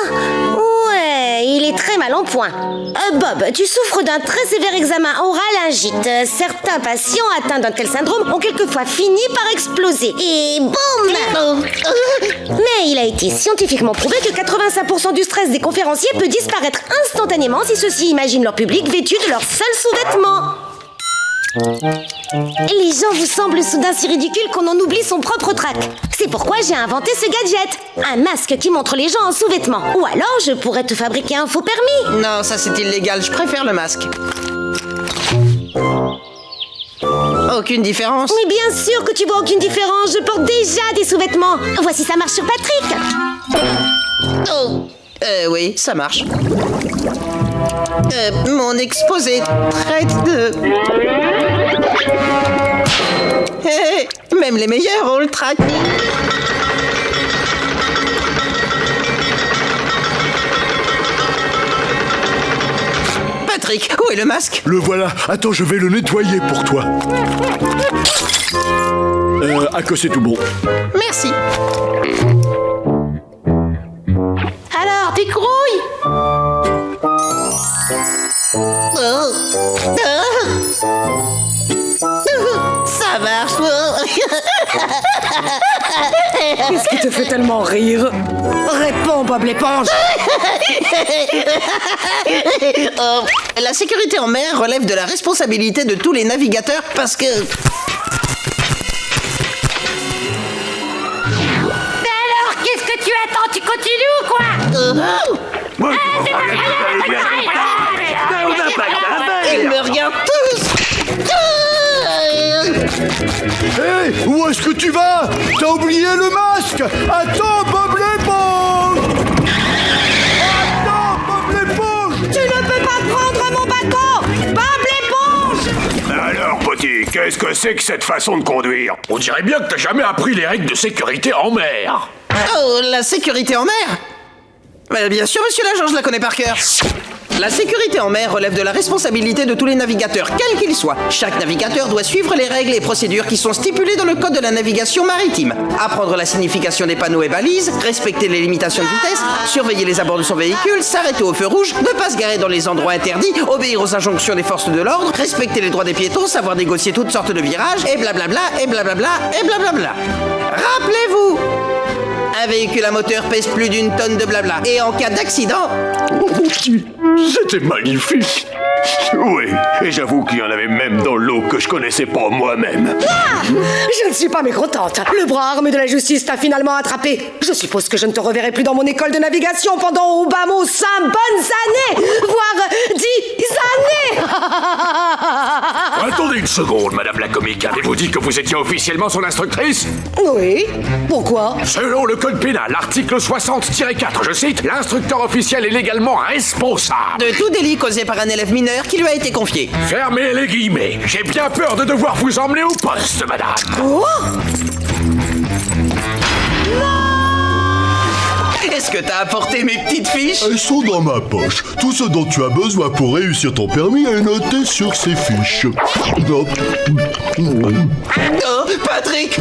Ouais, il est très mal en point. Bob, tu souffres d'un très sévère examen oral-ingite. Certains patients atteints d'un tel syndrome ont quelquefois fini par exploser. Et boum! Mais il a été scientifiquement prouvé que 85% du stress des conférenciers peut disparaître instantanément si ceux-ci imaginent leur public vêtu de leurs seuls sous-vêtements. Les gens vous semblent soudain si ridicules qu'on en oublie son propre trac. C'est pourquoi j'ai inventé ce gadget. Un masque qui montre les gens en sous-vêtements. Ou alors je pourrais te fabriquer un faux permis. Non, ça c'est illégal, je préfère le masque. Aucune différence? Mais bien sûr que tu vois aucune différence, je porte déjà des sous-vêtements. Voici ça marche sur Patrick. Oh. Oui, ça marche. Mon exposé traite de... même les meilleurs ont le trac. Patrick, où est le masque? Le voilà. Attends, je vais le nettoyer pour toi. À que c'est tout bon. Merci. Alors, tes couilles? Ça marche. Qu'est-ce qui te fait tellement rire? Réponds, Bob l'éponge. La sécurité en mer relève de la responsabilité de tous les navigateurs parce que... Mais alors, qu'est-ce que tu attends? Tu continues ou quoi? Ils me regardent tous. Hé, où est-ce que tu vas? T'as oublié le masque? Attends, Bob l'éponge! Attends, Bob l'éponge! Tu ne peux pas prendre mon bateau! Bob l'éponge! Alors, petit, qu'est-ce que c'est que cette façon de conduire? On dirait bien que t'as jamais appris les règles de sécurité en mer. Oh, la sécurité en mer? Bien sûr, monsieur l'agent, je la connais par cœur. La sécurité en mer relève de la responsabilité de tous les navigateurs, quels qu'ils soient. Chaque navigateur doit suivre les règles et procédures qui sont stipulées dans le code de la navigation maritime. Apprendre la signification des panneaux et balises, respecter les limitations de vitesse, surveiller les abords de son véhicule, s'arrêter au feu rouge, ne pas se garer dans les endroits interdits, obéir aux injonctions des forces de l'ordre, respecter les droits des piétons, savoir négocier toutes sortes de virages, et blablabla, et blablabla, et blablabla. Rappelez-vous, un véhicule à moteur pèse plus d'une tonne de blabla. Et en cas d'accident... C'était magnifique. Oui, et j'avoue qu'il y en avait même dans l'eau que je connaissais pas moi-même. Ah! Je ne suis pas mécontente. Le bras armé de la justice t'a finalement attrapé. Je suppose que je ne te reverrai plus dans mon école de navigation pendant au bas mot 5 bonnes années, voire 10 années. Attendez une seconde, Madame la comique. Avez-vous dit que vous étiez officiellement son instructrice? Oui. Pourquoi? Selon le code pénal, l'article 60-4, je cite, l'instructeur officiel est légalement responsable de tout délit causé par un élève mineur qui lui a été confié. Fermez les guillemets. J'ai bien peur de devoir vous emmener au poste, madame. Oh! Est-ce que t'as apporté mes petites fiches? Elles sont dans ma poche. Tout ce dont tu as besoin pour réussir ton permis est noté sur ces fiches. Oh, Patrick!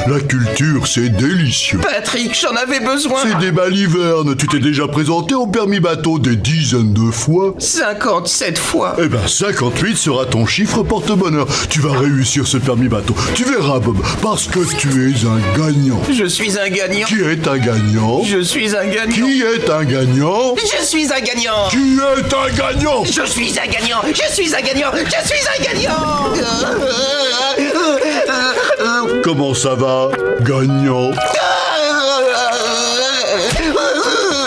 La culture, c'est délicieux. Patrick, j'en avais besoin. C'est des balivernes. Tu t'es déjà présenté au permis bateau des dizaines de fois. 57 fois. Eh ben, 58 sera ton chiffre porte-bonheur. Tu vas réussir ce permis bateau. Tu verras, Bob, parce que tu es un gagnant. Je suis un gagnant. Qui est un gagnant? Je suis suis un gagnant. Qui est un gagnant? Je suis un gagnant. Qui est un gagnant? Je suis un gagnant. Je suis un gagnant. Je suis un gagnant. Comment ça va, gagnant?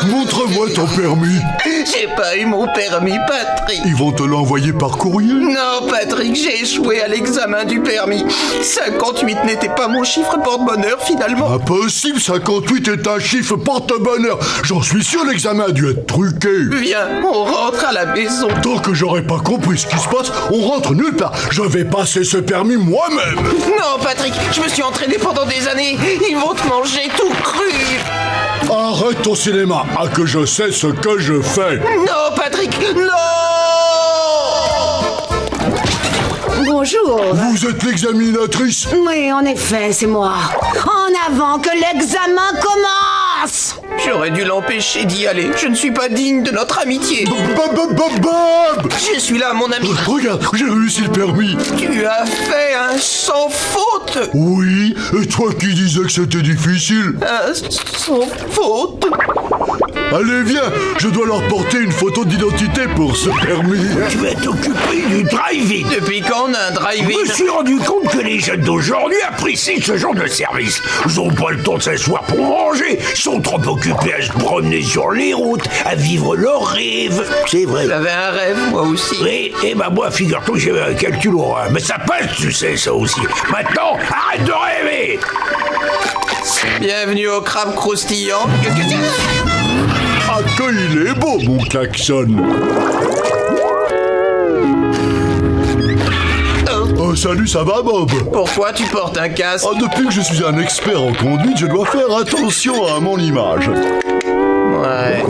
Montre-moi ton permis. J'ai pas eu mon permis, Patrick. Ils vont te l'envoyer par courrier? Non, Patrick, j'ai échoué à l'examen du permis. 58 n'était pas mon chiffre porte-bonheur, finalement. Impossible, 58 est un chiffre porte-bonheur. J'en suis sûr, l'examen a dû être truqué. Viens, on rentre à la maison. Tant que j'aurais pas compris ce qui se passe, on rentre nulle part. Je vais passer ce permis moi-même. Non, Patrick, je me suis entraîné pendant des années. Ils vont te manger tout cru. Arrête ton cinéma, à que je sais ce que je fais. Non, Patrick, non! Bonjour. Vous êtes l'examinatrice? Oui, en effet, c'est moi. En avant, que l'examen commence! J'aurais dû l'empêcher d'y aller. Je ne suis pas digne de notre amitié. Bob! Je suis là, mon ami. Regarde, j'ai réussi le permis. Tu as fait un sans faute. Oui, et toi qui disais que c'était difficile? Un sans faute. Allez, viens, je dois leur porter une photo d'identité pour ce permis. Tu vas t'occuper du drive-in. Depuis quand on a un drive-in? Je me suis rendu compte que les jeunes d'aujourd'hui apprécient ce genre de service. Ils n'ont pas le temps de s'asseoir pour manger. Ils sont trop occupés à se promener sur les routes, à vivre leurs rêves. C'est vrai. J'avais un rêve, moi aussi. Oui, et bah moi, figure-toi que j'avais un calcul horaire. Mais ça passe, tu sais, ça aussi. Maintenant, arrête de rêver. Bienvenue au crabe croustillant. Ah, que il est beau, mon klaxon. Oh, salut, ça va, Bob? Pourquoi tu portes un casque? Oh, depuis que je suis un expert en conduite, je dois faire attention à mon image. Ouais.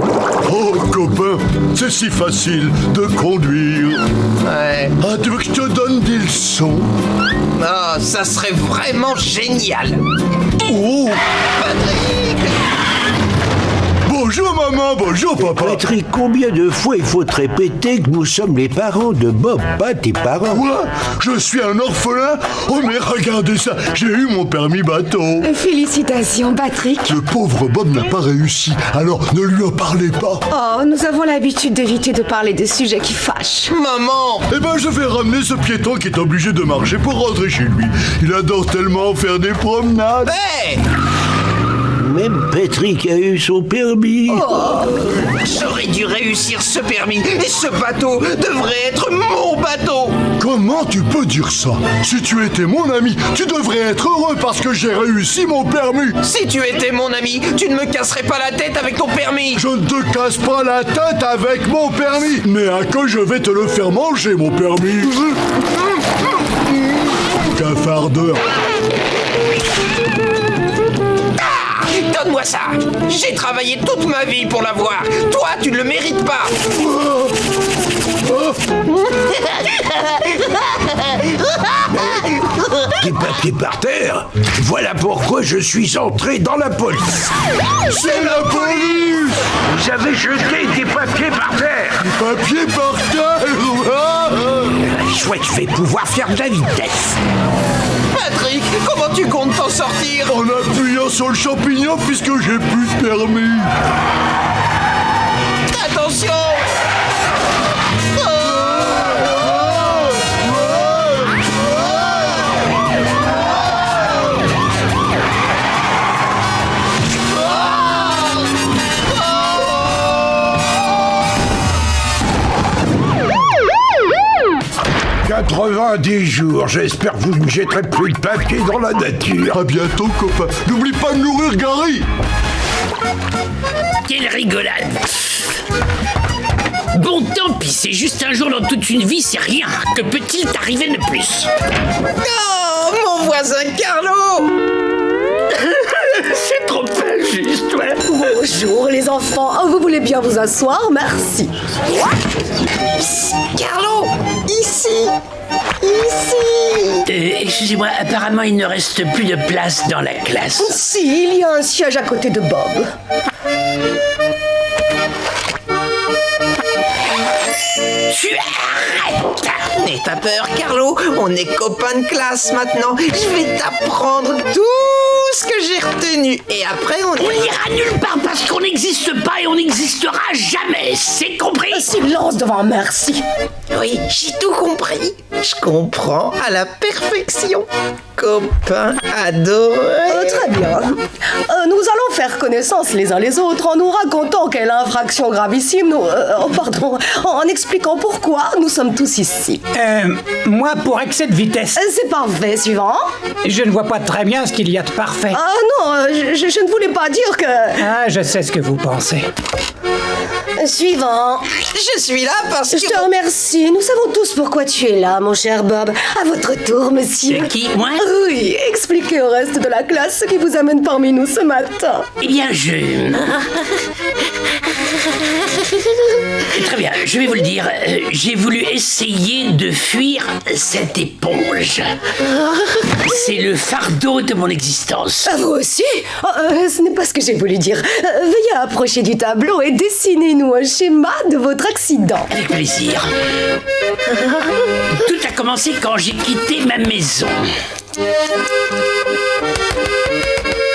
Oh, copain, c'est si facile de conduire. Ouais. Ah, tu veux que je te donne des leçons? Ah, ça serait vraiment génial. Oh! Patrick! Bonjour maman, bonjour papa. Patrick, combien de fois il faut te répéter que nous sommes les parents de Bob, pas tes parents? Quoi? Je suis un orphelin? Oh mais regardez ça, j'ai eu mon permis bateau. Félicitations, Patrick. Le pauvre Bob n'a pas réussi, alors ne lui en parlez pas. Oh, nous avons l'habitude d'éviter de parler de sujets qui fâchent. Maman! Eh ben je vais ramener ce piéton qui est obligé de marcher pour rentrer chez lui. Il adore tellement faire des promenades. Hey! Même Patrick a eu son permis. Oh, j'aurais dû réussir ce permis et ce bateau devrait être mon bateau. Comment tu peux dire ça? Si tu étais mon ami, tu devrais être heureux parce que j'ai réussi mon permis. Si tu étais mon ami, tu ne me casserais pas la tête avec ton permis. Je ne te casse pas la tête avec mon permis. Mais à que je vais te le faire manger, mon permis. Cafardeur. Donne-moi ça. J'ai travaillé toute ma vie pour l'avoir. Toi, tu ne le mérites pas. Tes papiers par terre. Voilà pourquoi je suis entré dans la police. C'est la police! Vous avez jeté des papiers par terre. Des papiers par terre? Chouette, je vais pouvoir faire de la vitesse. Patrick, comment tu comptes t'en sortir? En appuyant sur le champignon puisque j'ai plus de permis. Attention! « 90 jours, j'espère que vous ne jetterez plus de papier dans la nature. » À bientôt, copain. N'oublie pas de nourrir Gary. Quelle rigolade! Bon, tant pis, c'est juste un jour dans toute une vie, c'est rien. Que peut-il t'arriver de plus? Oh, mon voisin Carlo! C'est trop injuste, ouais. Bonjour, les enfants. Oh, vous voulez bien vous asseoir? Merci. Psst, Carlo! Ici! Ici! Excusez-moi, apparemment il ne reste plus de place dans la classe. Si, il y a un siège à côté de Bob. Tu arrêtes! N'aie pas peur, Carlo. On est copains de classe maintenant. Je vais t'apprendre tout ce que j'ai retenu. Et après, on ira nulle part parce qu'on n'existe pas et on n'existera jamais. C'est compris? Silence devant merci. Oui, j'ai tout compris. Je comprends à la perfection. Copain adoré. Très bien. Nous allons faire connaissance les uns les autres en nous racontant quelle infraction gravissime en expliquant pourquoi nous sommes tous ici. Moi, pour excès de vitesse. C'est parfait, suivant. Je ne vois pas très bien ce qu'il y a de parfait. Ah non, je ne voulais pas dire que... Ah, je sais ce que vous pensez. Suivant. Je suis là parce que... Je te remercie. Nous savons tous pourquoi tu es là, mon cher Bob. À votre tour, monsieur. Qui, moi? Oui, expliquez au reste de la classe ce qui vous amène parmi nous ce matin. Eh bien, Très bien, je vais vous le dire. J'ai voulu essayer de fuir cette éponge. C'est le fardeau de mon existence. Vous aussi? Ce n'est pas ce que j'ai voulu dire. Veuillez approcher du tableau et dessinez-nous un schéma de votre accident. Avec plaisir. Tout a commencé quand j'ai quitté ma maison.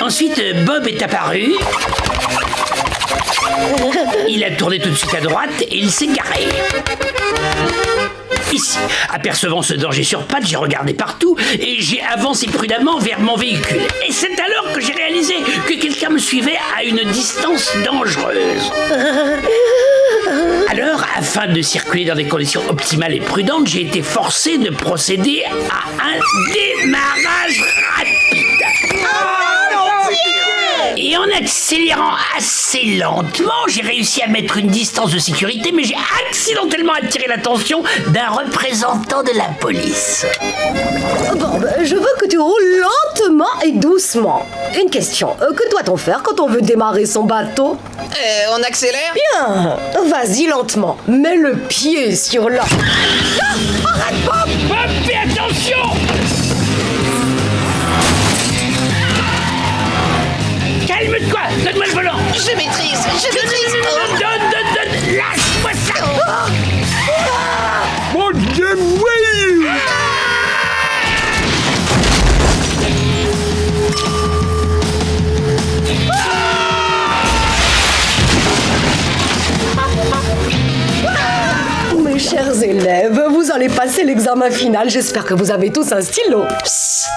Ensuite, Bob est apparu. Il a tourné tout de suite à droite et il s'est garé. Ici, apercevant ce danger sur pattes, j'ai regardé partout et j'ai avancé prudemment vers mon véhicule. Et c'est alors que j'ai réalisé que quelqu'un me suivait à une distance dangereuse. Alors, afin de circuler dans des conditions optimales et prudentes, j'ai été forcé de procéder à un démarrage rapide. Et en accélérant assez lentement, j'ai réussi à mettre une distance de sécurité, mais j'ai accidentellement attiré l'attention d'un représentant de la police. Bob, je veux que tu roules lentement et doucement. Une question, que doit-on faire quand on veut démarrer son bateau? On accélère? Bien, vas-y lentement. Mets le pied sur la... Ah, arrête, Bob! Bob, fais attention! Calme-toi, donne-moi le volant. Je maîtrise. Donne, lâche-moi ça. Mon Dieu, oui! Mes chers élèves, vous allez passer l'examen final. J'espère que vous avez tous un stylo. Psst,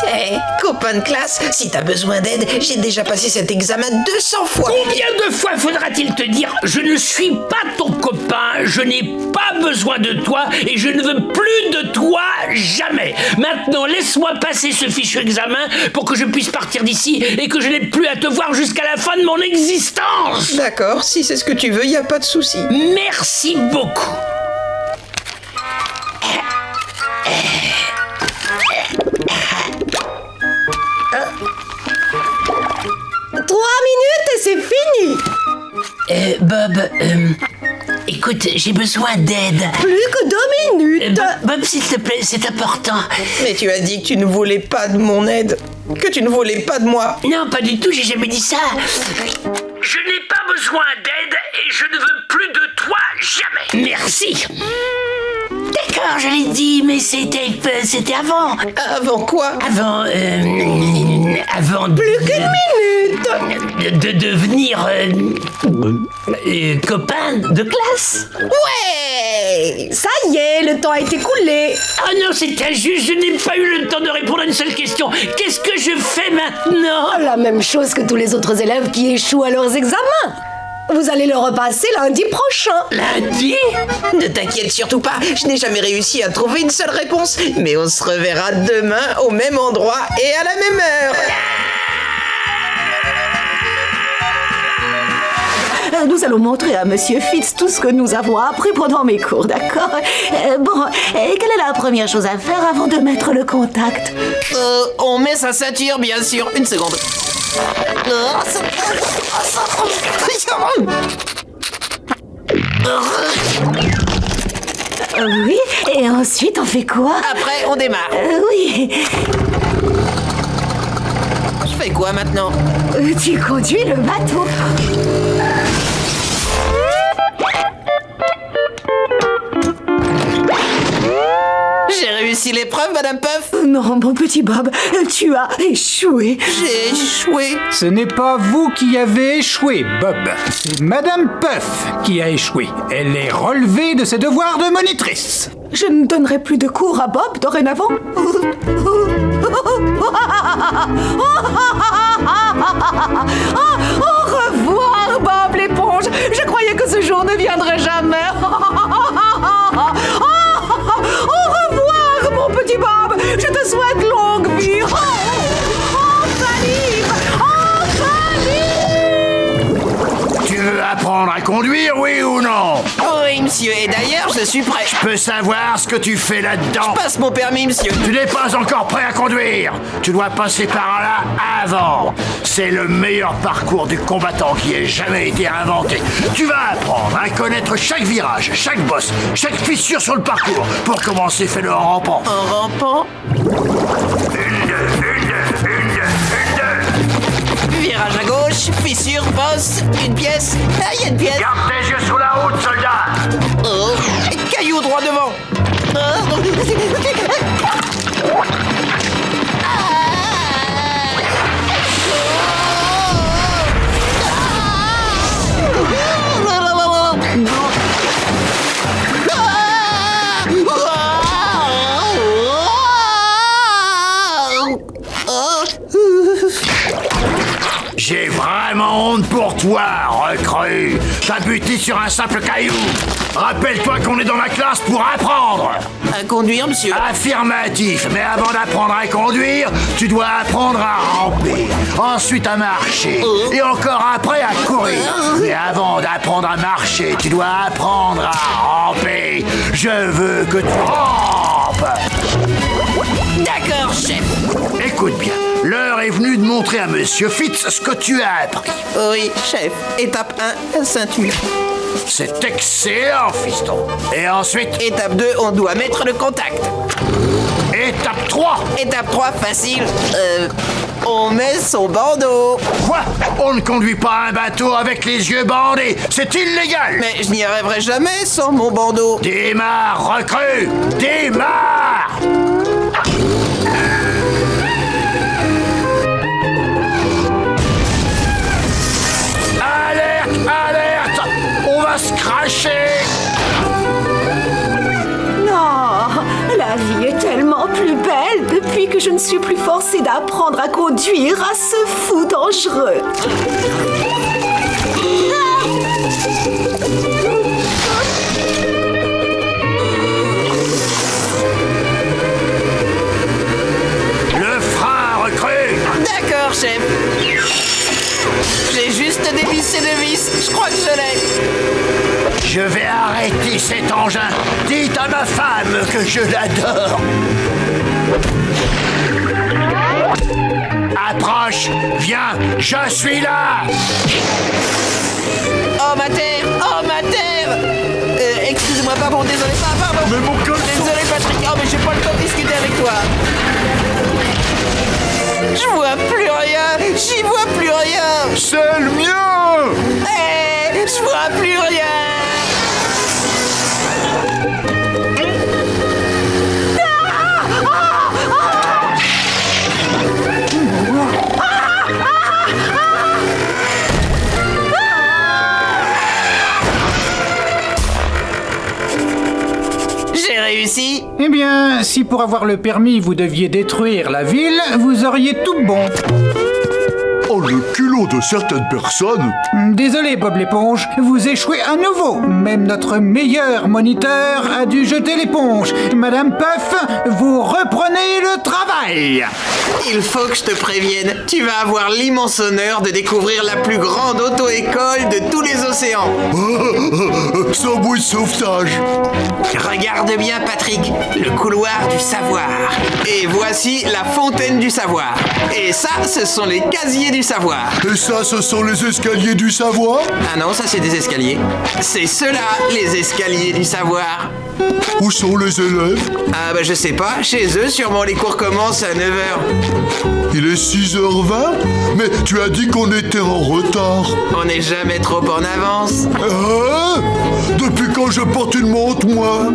copain de classe, si t'as besoin d'aide, j'ai déjà passé cet examen 200 fois. Combien de fois faudra-t-il te dire « Je ne suis pas ton copain, je n'ai pas besoin de toi et je ne veux plus de toi jamais. Maintenant, laisse-moi passer ce fichu examen pour que je puisse partir d'ici et que je n'ai plus à te voir jusqu'à la fin de mon existence. » D'accord, si c'est ce que tu veux, y a pas de souci. Merci beaucoup. 3 minutes et c'est fini. Bob, écoute, j'ai besoin d'aide. Plus que 2 minutes. Bob, s'il te plaît, c'est important. Mais tu as dit que tu ne voulais pas de mon aide, que tu ne voulais pas de moi. Non, pas du tout, j'ai jamais dit ça. Je n'ai pas besoin d'aide et je ne veux plus de toi jamais. Merci. D'accord, je l'ai dit, mais c'était avant. Avant quoi? Avant plus qu'une minute. De devenir copain de classe. Ouais, ça y est, le temps a été coulé. Oh non, c'est injuste, je n'ai pas eu le temps de répondre à une seule question. Qu'est-ce que je fais maintenant? La même chose que tous les autres élèves qui échouent à leurs examens. Vous allez le repasser lundi prochain. Lundi? Ne t'inquiète surtout pas, je n'ai jamais réussi à trouver une seule réponse. Mais on se reverra demain au même endroit et à la même heure. Nous allons montrer à Monsieur Fitz tout ce que nous avons appris pendant mes cours, d'accord? Quelle est la première chose à faire avant de mettre le contact? On met sa ceinture, bien sûr. Une seconde. Oui, et ensuite on fait quoi? Après, on démarre. Oui. Je fais quoi maintenant? Tu conduis le bateau. J'ai réussi l'épreuve, Madame Puff? non, mon petit Bob, tu as échoué. J'ai échoué. Ce n'est pas vous qui avez échoué, Bob. C'est Madame Puff qui a échoué. Elle est relevée de ses devoirs de monitrice. Je ne donnerai plus de cours à Bob dorénavant. Au revoir, Bob l'éponge. Je croyais que ce jour ne viendrait jamais. Au revoir, mon petit Bob. Je te souhaite longue vie. Tu veux apprendre à conduire, oui ou non? Oui, monsieur, et d'ailleurs, je suis prêt. Je peux savoir ce que tu fais là-dedans? Je passe mon permis, monsieur. Tu n'es pas encore prêt à conduire. Tu dois passer par là avant. C'est le meilleur parcours du combattant qui ait jamais été inventé. Tu vas apprendre à connaître chaque virage, chaque bosse, chaque fissure sur le parcours. Pour commencer, fais-le en rampant. En rampant? Virage à gauche, fissure, bosse, une pièce. Ah, il y a une pièce. Garde tes yeux sur la route, soldat. Oh, caillou droit devant. J'ai vraiment honte pour toi, recrue. T'as buté sur un simple caillou. Rappelle-toi qu'on est dans la classe pour apprendre. À conduire, monsieur? Affirmatif. Mais avant d'apprendre à conduire, tu dois apprendre à ramper. Ensuite à marcher. Et encore après à courir. Mais avant d'apprendre à marcher, tu dois apprendre à ramper. Je veux que tu rampes. D'accord, chef. Écoute bien. L'heure est venue de montrer à Monsieur Fitz ce que tu as appris. Oui, chef. Étape 1, ceinture. C'est excellent, fiston. Et ensuite? Étape 2, on doit mettre le contact. Étape 3. Étape 3, facile. On met son bandeau. Quoi? On ne conduit pas un bateau avec les yeux bandés. C'est illégal. Mais je n'y arriverai jamais sans mon bandeau. Démarre, recrue. Démarre. Alerte! On va se cracher! Non, la vie est tellement plus belle depuis que je ne suis plus forcée d'apprendre à conduire à ce fou dangereux. Le frein, recrue! D'accord, chef. J'ai juste dévissé le vis. Je crois que je l'ai. Je vais arrêter cet engin. Dites à ma femme que je l'adore. Approche, viens, je suis là. Oh ma terre! Oh ma terre! Excusez-moi, pardon, désolé, pardon. Mais mon caleçon! Désolé, Patrick. Oh, mais j'ai pas le temps de discuter avec toi. Je vois plus rien. J'y vois plus rien. C'est le mien! Je vois plus rien. J'ai réussi. Eh bien, si pour avoir le permis vous deviez détruire la ville, vous auriez tout bon. Oh, le culot de certaines personnes! Désolé, Bob l'éponge, vous échouez à nouveau. Même notre meilleur moniteur a dû jeter l'éponge. Madame Puff, vous reprenez le travail. Il faut que je te prévienne. Tu vas avoir l'immense honneur de découvrir la plus grande auto-école de tous les océans. Sans bouée de sauvetage! Regarde bien, Patrick, le couloir du savoir. Et voici la fontaine du savoir. Et ça, ce sont les casiers du savoir. Et ça, ce sont les escaliers du savoir? Ah non, ça c'est des escaliers. C'est ceux-là, les escaliers du savoir. Où sont les élèves? Ah bah je sais pas, chez eux sûrement les cours commencent à 9h. Il est 6h20? Mais tu as dit qu'on était en retard. On n'est jamais trop en avance. Hein? Depuis quand je porte une montre, moi?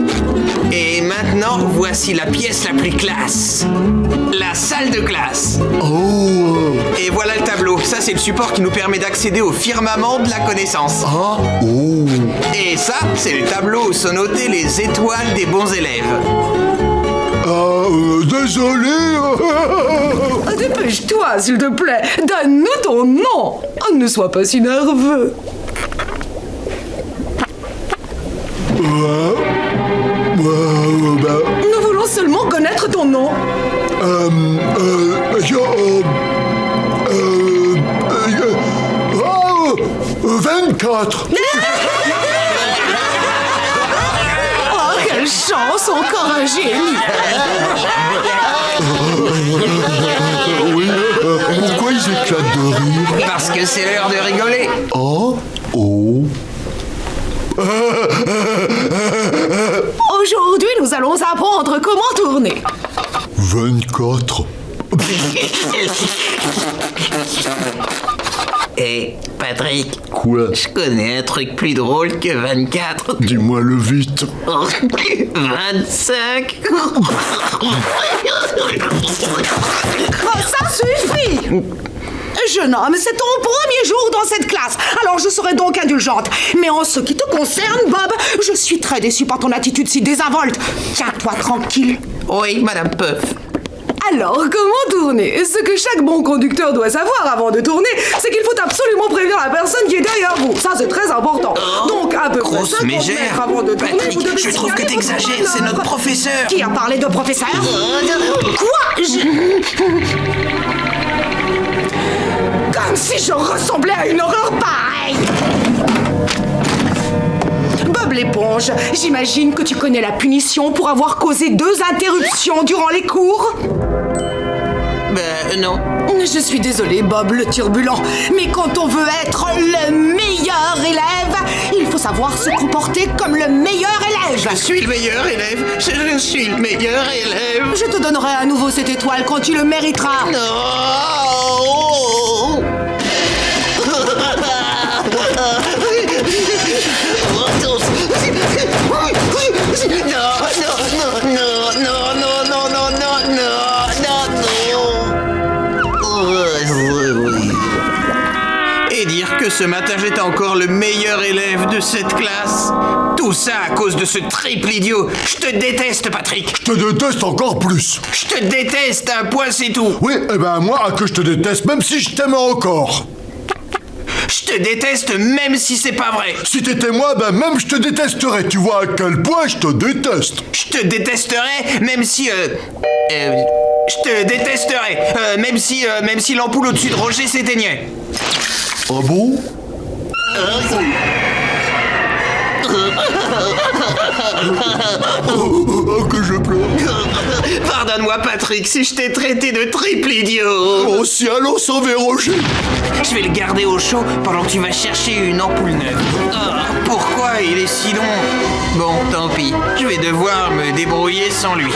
Et maintenant, voici la pièce la plus classe. La salle de classe. Oh. Et voilà le tableau. Ça, c'est le support qui nous permet d'accéder au firmament de la connaissance. Ah. Oh. Et ça, c'est le tableau où sont notées les étoiles des bons élèves. Désolé. Dépêche-toi, s'il te plaît. Donne-nous ton nom. Ne sois pas si nerveux. Nous voulons seulement connaître ton nom. 24. Oh, quelle chance, encore un génie. Oui, pourquoi ils éclatent de rire? Parce que c'est l'heure de rigoler. Oh. Oh. Aujourd'hui, nous allons apprendre comment tourner. 24. Hé, Patrick. Quoi? Je connais un truc plus drôle que 24. Dis-moi-le vite. 25. Oh, ça suffit! Jeune homme, c'est ton premier jour dans cette classe, alors je serai donc indulgente. Mais en ce qui te concerne, Bob, je suis très déçue par ton attitude si désinvolte. Tiens-toi tranquille. Oui, Madame Puff. Alors, comment tourner? Ce que chaque bon conducteur doit savoir avant de tourner, c'est qu'il faut absolument prévenir la personne qui est derrière vous. Ça, c'est très important. Donc, à peu près 50 mètres avant de tourner, Patrick, vous devez je trouve que signaler t'exagères, votre c'est notre honneur. professeur. Qui a parlé de professeur? Quoi? Comme si je ressemblais à une horreur pareille. Bob l'éponge, j'imagine que tu connais la punition pour avoir causé 2 interruptions durant les cours? Ben non. Je suis désolée, Bob le turbulent, mais quand on veut être le meilleur élève, il faut savoir se comporter comme le meilleur élève. Je suis le meilleur élève. Je suis le meilleur élève. Je te donnerai à nouveau cette étoile quand tu le mériteras. Non. Et dire que ce matin j'étais encore le meilleur élève de cette classe. Tout ça à cause de ce triple idiot. Je te déteste, Patrick. Je te déteste encore plus. Je te déteste, un point c'est tout. Oui, eh ben moi que je te déteste, même si je t'aime encore. Je te déteste même si c'est pas vrai. Si t'étais moi, ben même je te détesterais. Tu vois à quel point je te déteste. Je te détesterais même si... je te détesterais même si l'ampoule au-dessus de Roger s'éteignait. Ah bon? Oh, que je pleure. Pardonne-moi, Patrick, si je t'ai traité de triple idiot. Oh, si allons sauver Roger. Je vais le garder au chaud pendant que tu vas chercher une ampoule neuve. Oh, pourquoi il est si long? Bon, tant pis. Je vais devoir me débrouiller sans lui.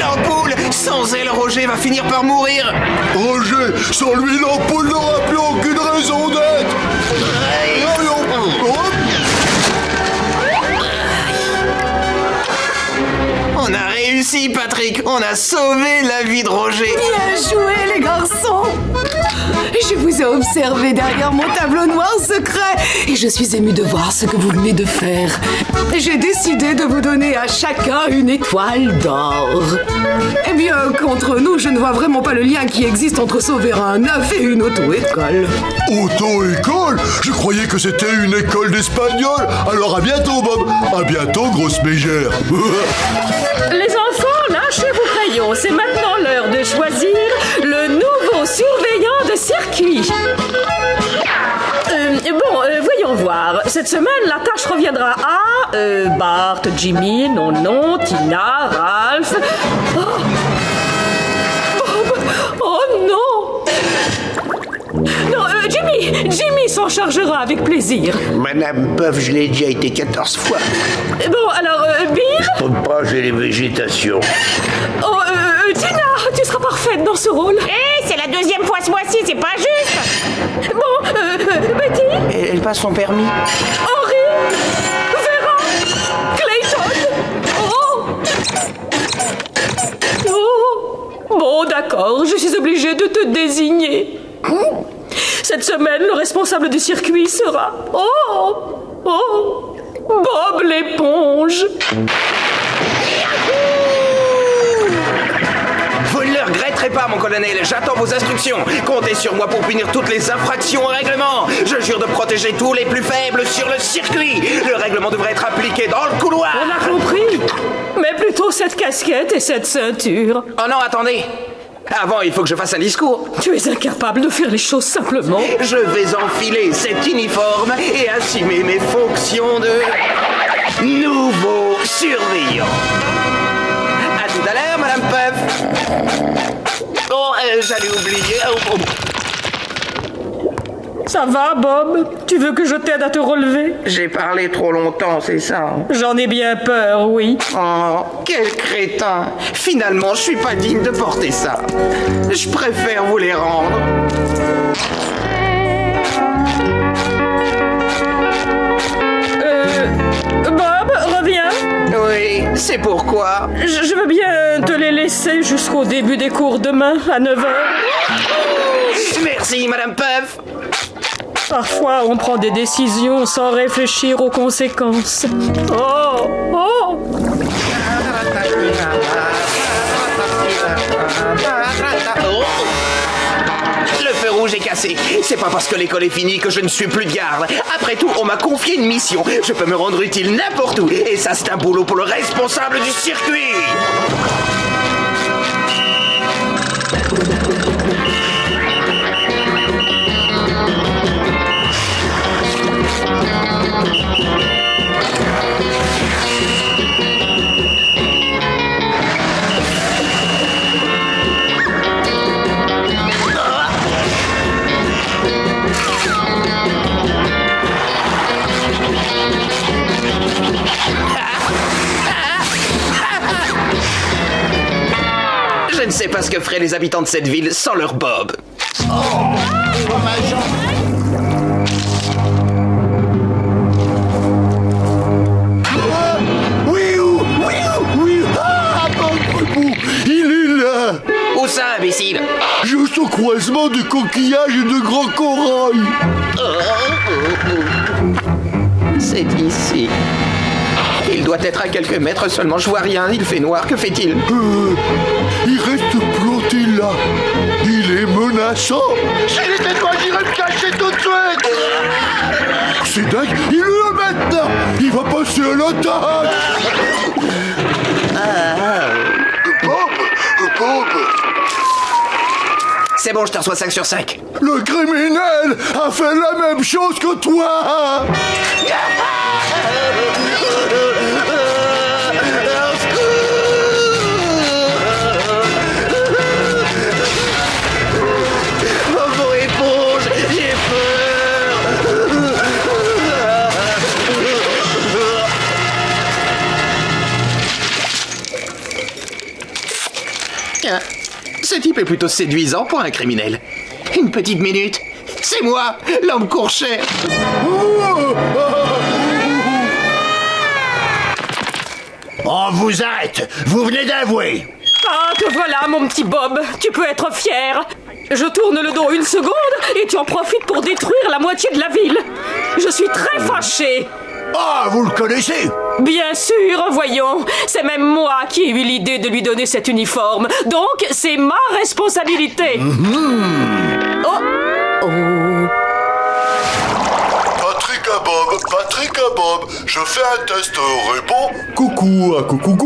L'ampoule! Sans elle, Roger va finir par mourir. Roger, sans lui, l'ampoule n'aura plus aucune raison d'être. On a réussi, Patrick. On a sauvé la vie de Roger. Bien joué, les garçons. Je vous ai observé derrière mon tableau noir secret et je suis émue de voir ce que vous venez de faire. J'ai décidé de vous donner à chacun une étoile d'or. Eh bien, contre nous, je ne vois vraiment pas le lien qui existe entre sauver un œuf et une auto-école. Auto-école? Je croyais que c'était une école d'espagnol. Alors à bientôt, Bob. À bientôt, grosse mégère. Les enfants, lâchez vos crayons. C'est maintenant l'heure de choisir le nouveau surveillant de circuit. Voyons voir. Cette semaine, la tâche reviendra à Bart, Jimmy, Nonon, Tina, Ralph. Oh. Bob. Oh non. Non, Jimmy, Oui, Jimmy s'en chargera avec plaisir. Madame Puff, je l'ai déjà été 14 fois. Bon, alors, Bill? Je peux pas, j'ai les végétations. Oh, Tina, tu seras parfaite dans ce rôle. C'est la deuxième fois ce mois-ci, c'est pas juste. Bon, Betty? Elle passe son permis. Henri? Vera? Clayton? Oh! Bon, d'accord, je suis obligée de te désigner. Cette semaine, le responsable du circuit sera... Bob l'éponge. Vous ne le regretterez pas, mon colonel. J'attends vos instructions. Comptez sur moi pour punir toutes les infractions au règlement. Je jure de protéger tous les plus faibles sur le circuit. Le règlement devrait être appliqué dans le couloir. On a compris. Mais plutôt cette casquette et cette ceinture. Oh non, attendez. Avant, il faut que je fasse un discours. Tu es incapable de faire les choses simplement. Je vais enfiler cet uniforme et assumer mes fonctions de nouveau surveillant. À tout à l'heure, Madame Puff. Oh, j'allais oublier. Ça va, Bob? Tu veux que je t'aide à te relever? J'ai parlé trop longtemps, c'est ça? J'en ai bien peur, oui. Oh, quel crétin! Finalement, je suis pas digne de porter ça. Je préfère vous les rendre. Bob, reviens. Oui, c'est pourquoi. Je veux bien te les laisser jusqu'au début des cours demain, à 9h. Merci, Madame Puff. Parfois, on prend des décisions sans réfléchir aux conséquences. Oh! Le feu rouge est cassé. C'est pas parce que l'école est finie que je ne suis plus de garde. Après tout, on m'a confié une mission. Je peux me rendre utile n'importe où. Et ça, c'est un boulot pour le responsable du circuit. Je ne sais pas ce que feraient les habitants de cette ville sans leur Bob. Il est là! Où ça, imbécile? Juste au croisement de coquillages et de grands corails. C'est ici. Il doit être à quelques mètres seulement. Je vois rien. Il fait noir. Que fait-il? Il reste planté là. Il est menaçant. S'il était toi, j'irais me cacher tout de suite. C'est dingue. Il est là maintenant. Il va passer à l'attaque. Bob. C'est bon, je te reçois 5 sur 5. Le criminel a fait la même chose que toi. Maman éponge, j'ai peur. Ce type est plutôt séduisant pour un criminel. Une petite minute. C'est moi, l'homme courchet. On vous arrête. Vous venez d'avouer. Ah, te voilà, mon petit Bob. Tu peux être fier. Je tourne le dos une seconde et tu en profites pour détruire la moitié de la ville. Je suis très fâchée. Ah, vous le connaissez? Bien sûr, voyons. C'est même moi qui ai eu l'idée de lui donner cet uniforme. Donc, c'est ma responsabilité. Patrick à Bob, je fais un test, réponds. Coucou, coucou.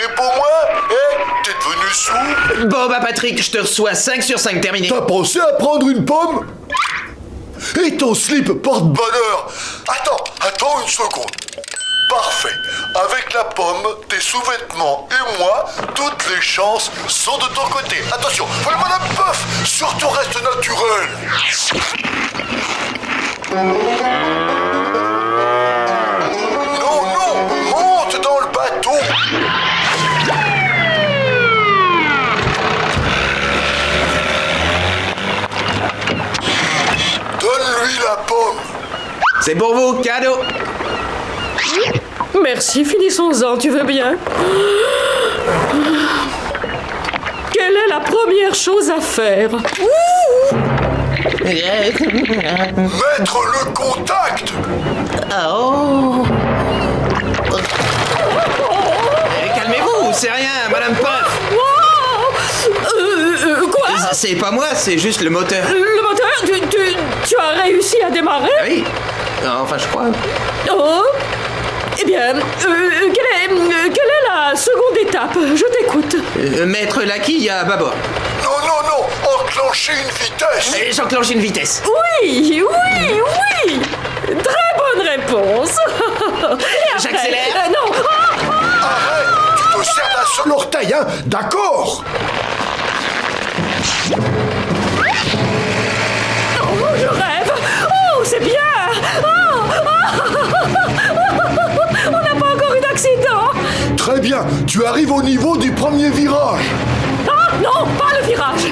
Réponds-moi, t'es devenu sourd? Bob à Patrick, je te reçois 5 sur 5, terminé. T'as pensé à prendre une pomme? Et ton slip porte bonheur. Attends une seconde. Parfait. Avec la pomme, tes sous-vêtements et moi, toutes les chances sont de ton côté. Attention, voilà Madame Puff, surtout reste naturel. Non, monte dans le bateau. Donne-lui la pomme. C'est pour vous, cadeau. Merci, finissons-en, tu veux bien? Quelle est la première chose à faire? Mettre le contact. Oh. Calmez-vous, c'est rien, Madame Puff. Quoi? C'est pas moi, c'est juste le moteur. Le moteur? Tu as réussi à démarrer? Oui. Enfin, je crois. Oh. Eh bien, quelle est la seconde étape? Je t'écoute. Mettre la quille à bâbord. Non, enclencher une vitesse. J'enclenche une vitesse. Oui. Très bonne réponse. J'accélère. Non. Arrête, tu te sers d'un seul orteil, hein? D'accord. Oh, je rêve. Oh, c'est bien. On n'a pas encore eu d'accident. Très bien, tu arrives au niveau du premier virage. Ah, non, pas le virage.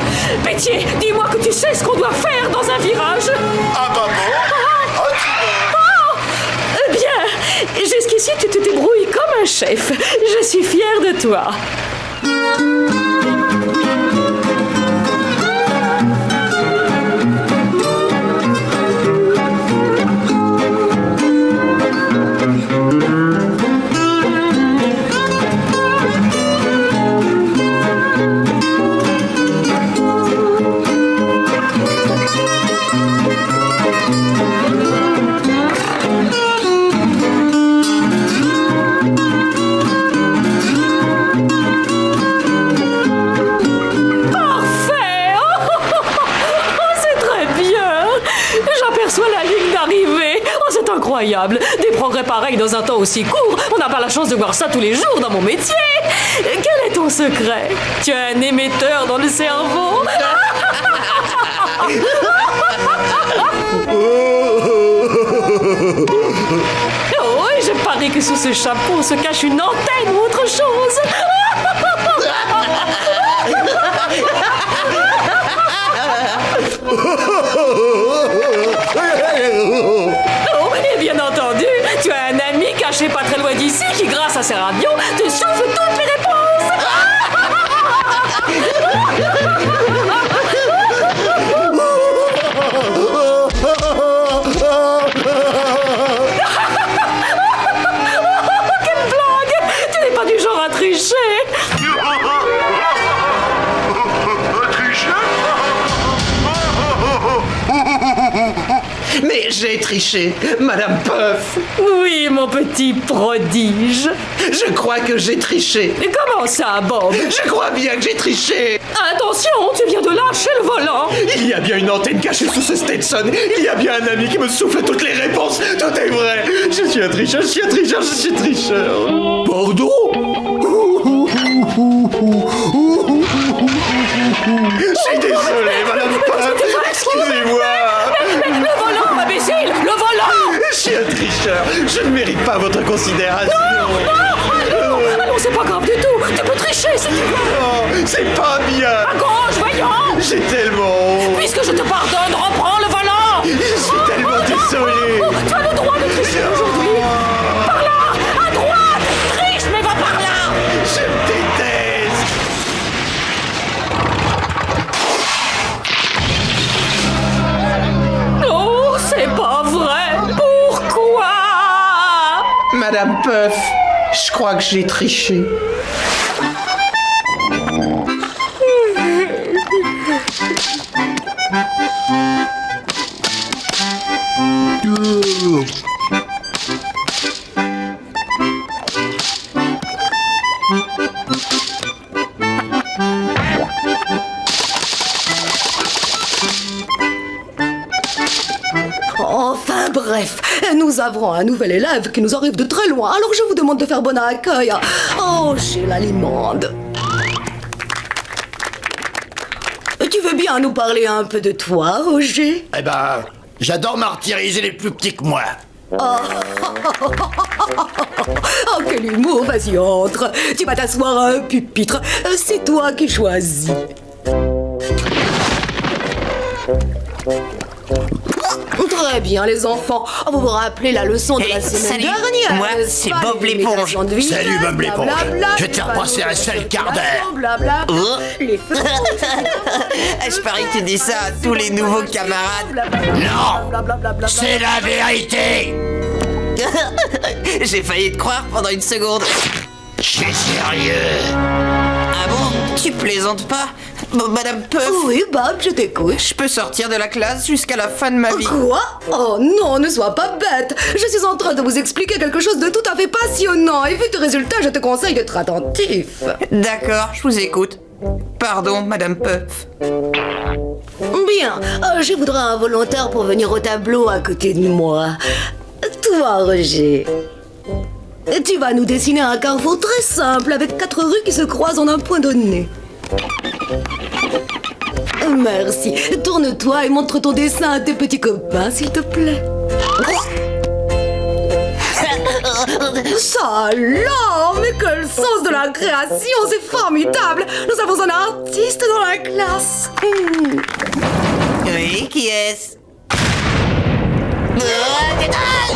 Pitié, dis-moi que tu sais ce qu'on doit faire dans un virage. À bâbord, à tribord. Bien, jusqu'ici tu te débrouilles comme un chef. Je suis fière de toi. Incroyable. Des progrès pareils dans un temps aussi court. On n'a pas la chance de voir ça tous les jours dans mon métier. Quel est ton secret? Tu as un émetteur dans le cerveau? Oh, et je parie que sous ce chapeau se cache une antenne ou autre chose. Oh, et bien entendu, tu as un ami caché pas très loin d'ici qui, grâce à ses radios, te souffle toutes les réponses. Quelle blague! Tu n'es pas du genre à tricher. Mais j'ai triché, Madame Puff. Oui, mon petit prodige. Je crois que j'ai triché. Et comment ça, Bob? Je crois bien que j'ai triché. Attention, tu viens de lâcher le volant. Il y a bien une antenne cachée sous ce Stetson. Il y a bien un ami qui me souffle toutes les réponses. Tout est vrai. Je suis un tricheur, je suis un tricheur, je suis tricheur. Pardon? Je suis désolé, Madame Puff. Excusez-moi. Le volant, imbécile! Le volant! Je suis un tricheur. Je ne mérite pas votre considération. Non, c'est pas grave du tout. Tu peux tricher si tu veux. Non, c'est pas bien. À gauche, voyons. J'ai tellement... Puisque je te pardonne, reprends le volant. Je suis tellement désolé. Tu as le droit de tricher aujourd'hui. Par là, à droite. Triche, mais va par là. Je me déteste. Oh, c'est pas vrai. Pourquoi? Madame Puff, je crois que j'ai triché. Enfin bref, Nous avons un nouvel élève qui nous arrive de très loin, alors je vous demande de faire bon accueil. Oh, j'ai la limande. Tu veux bien nous parler un peu de toi, Roger? Eh ben, j'adore martyriser les plus petits que moi. Oh, oh, quel humour, vas-y, entre. Tu vas t'asseoir à un pupitre. C'est toi qui choisis. Très bien, les enfants. Vous vous rappelez la leçon de la semaine dernière? Moi, c'est Bob l'éponge. Salut, Bob l'éponge. Je vais te faire passer un sale quart d'heure. Les feux. Je parie que tu dis ça à tous les nouveaux camarades. Non, c'est la vérité. J'ai failli te croire pendant une seconde. Je suis sérieux. Ah bon? Tu plaisantes pas? Madame Puff? Oui, Bob, je t'écoute. Je peux sortir de la classe jusqu'à la fin de ma vie. Quoi? Oh non, ne sois pas bête. Je suis en train de vous expliquer quelque chose de tout à fait passionnant. Et vu tes résultats, je te conseille d'être attentif. D'accord, je vous écoute. Pardon, Madame Puff. Bien, je voudrais un volontaire pour venir au tableau à côté de moi. Toi, Roger. Tu vas nous dessiner un carrefour très simple avec 4 rues qui se croisent en un point donné. Merci. Tourne-toi et montre ton dessin à tes petits copains, s'il te plaît. Ça alors, mais quel sens de la création, c'est formidable. Nous avons un artiste dans la classe. Oui, qui est-ce?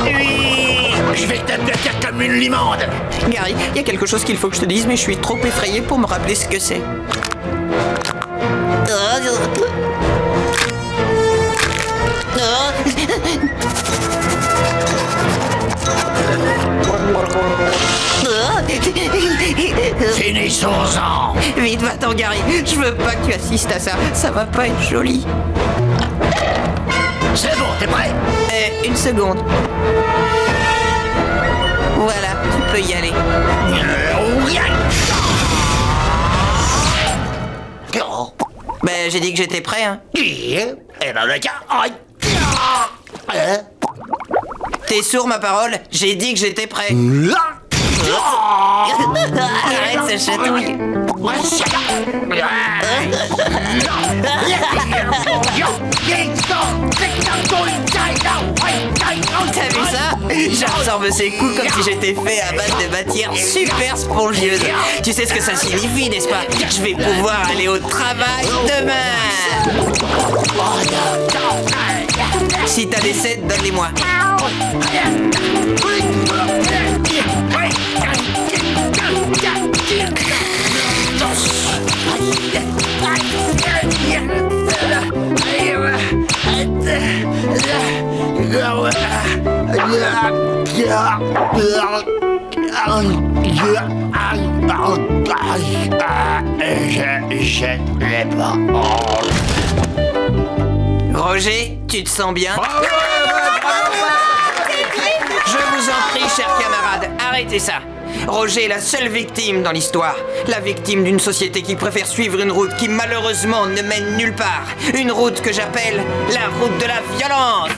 Lui. Je vais t'aplatir comme une limande. Gary, il y a quelque chose qu'il faut que je te dise, mais je suis trop effrayé pour me rappeler ce que c'est. Finissons-en. Vite, va-t'en, Gary. Je veux pas que tu assistes à ça. Ça va pas être joli. C'est bon, t'es prêt? Une seconde. Voilà, tu peux y aller. Ben, j'ai dit que j'étais prêt, hein. Eh ben, le gars... T'es sourd, ma parole? J'ai dit que j'étais prêt. Arrête, ce chatouille. T'as vu ça? J'absorbe ses coups comme si j'étais fait à base de matière super spongieuse. Tu sais ce que ça signifie, n'est-ce pas? Je vais pouvoir aller au travail demain. Si t'as des cèdres, donne-les-moi. Roger, tu te sens bien? Je vous en prie, chers camarades, arrêtez ça. Roger est la seule victime dans l'histoire. La victime d'une société qui préfère suivre une route qui malheureusement ne mène nulle part. Une route que j'appelle la route de la violence.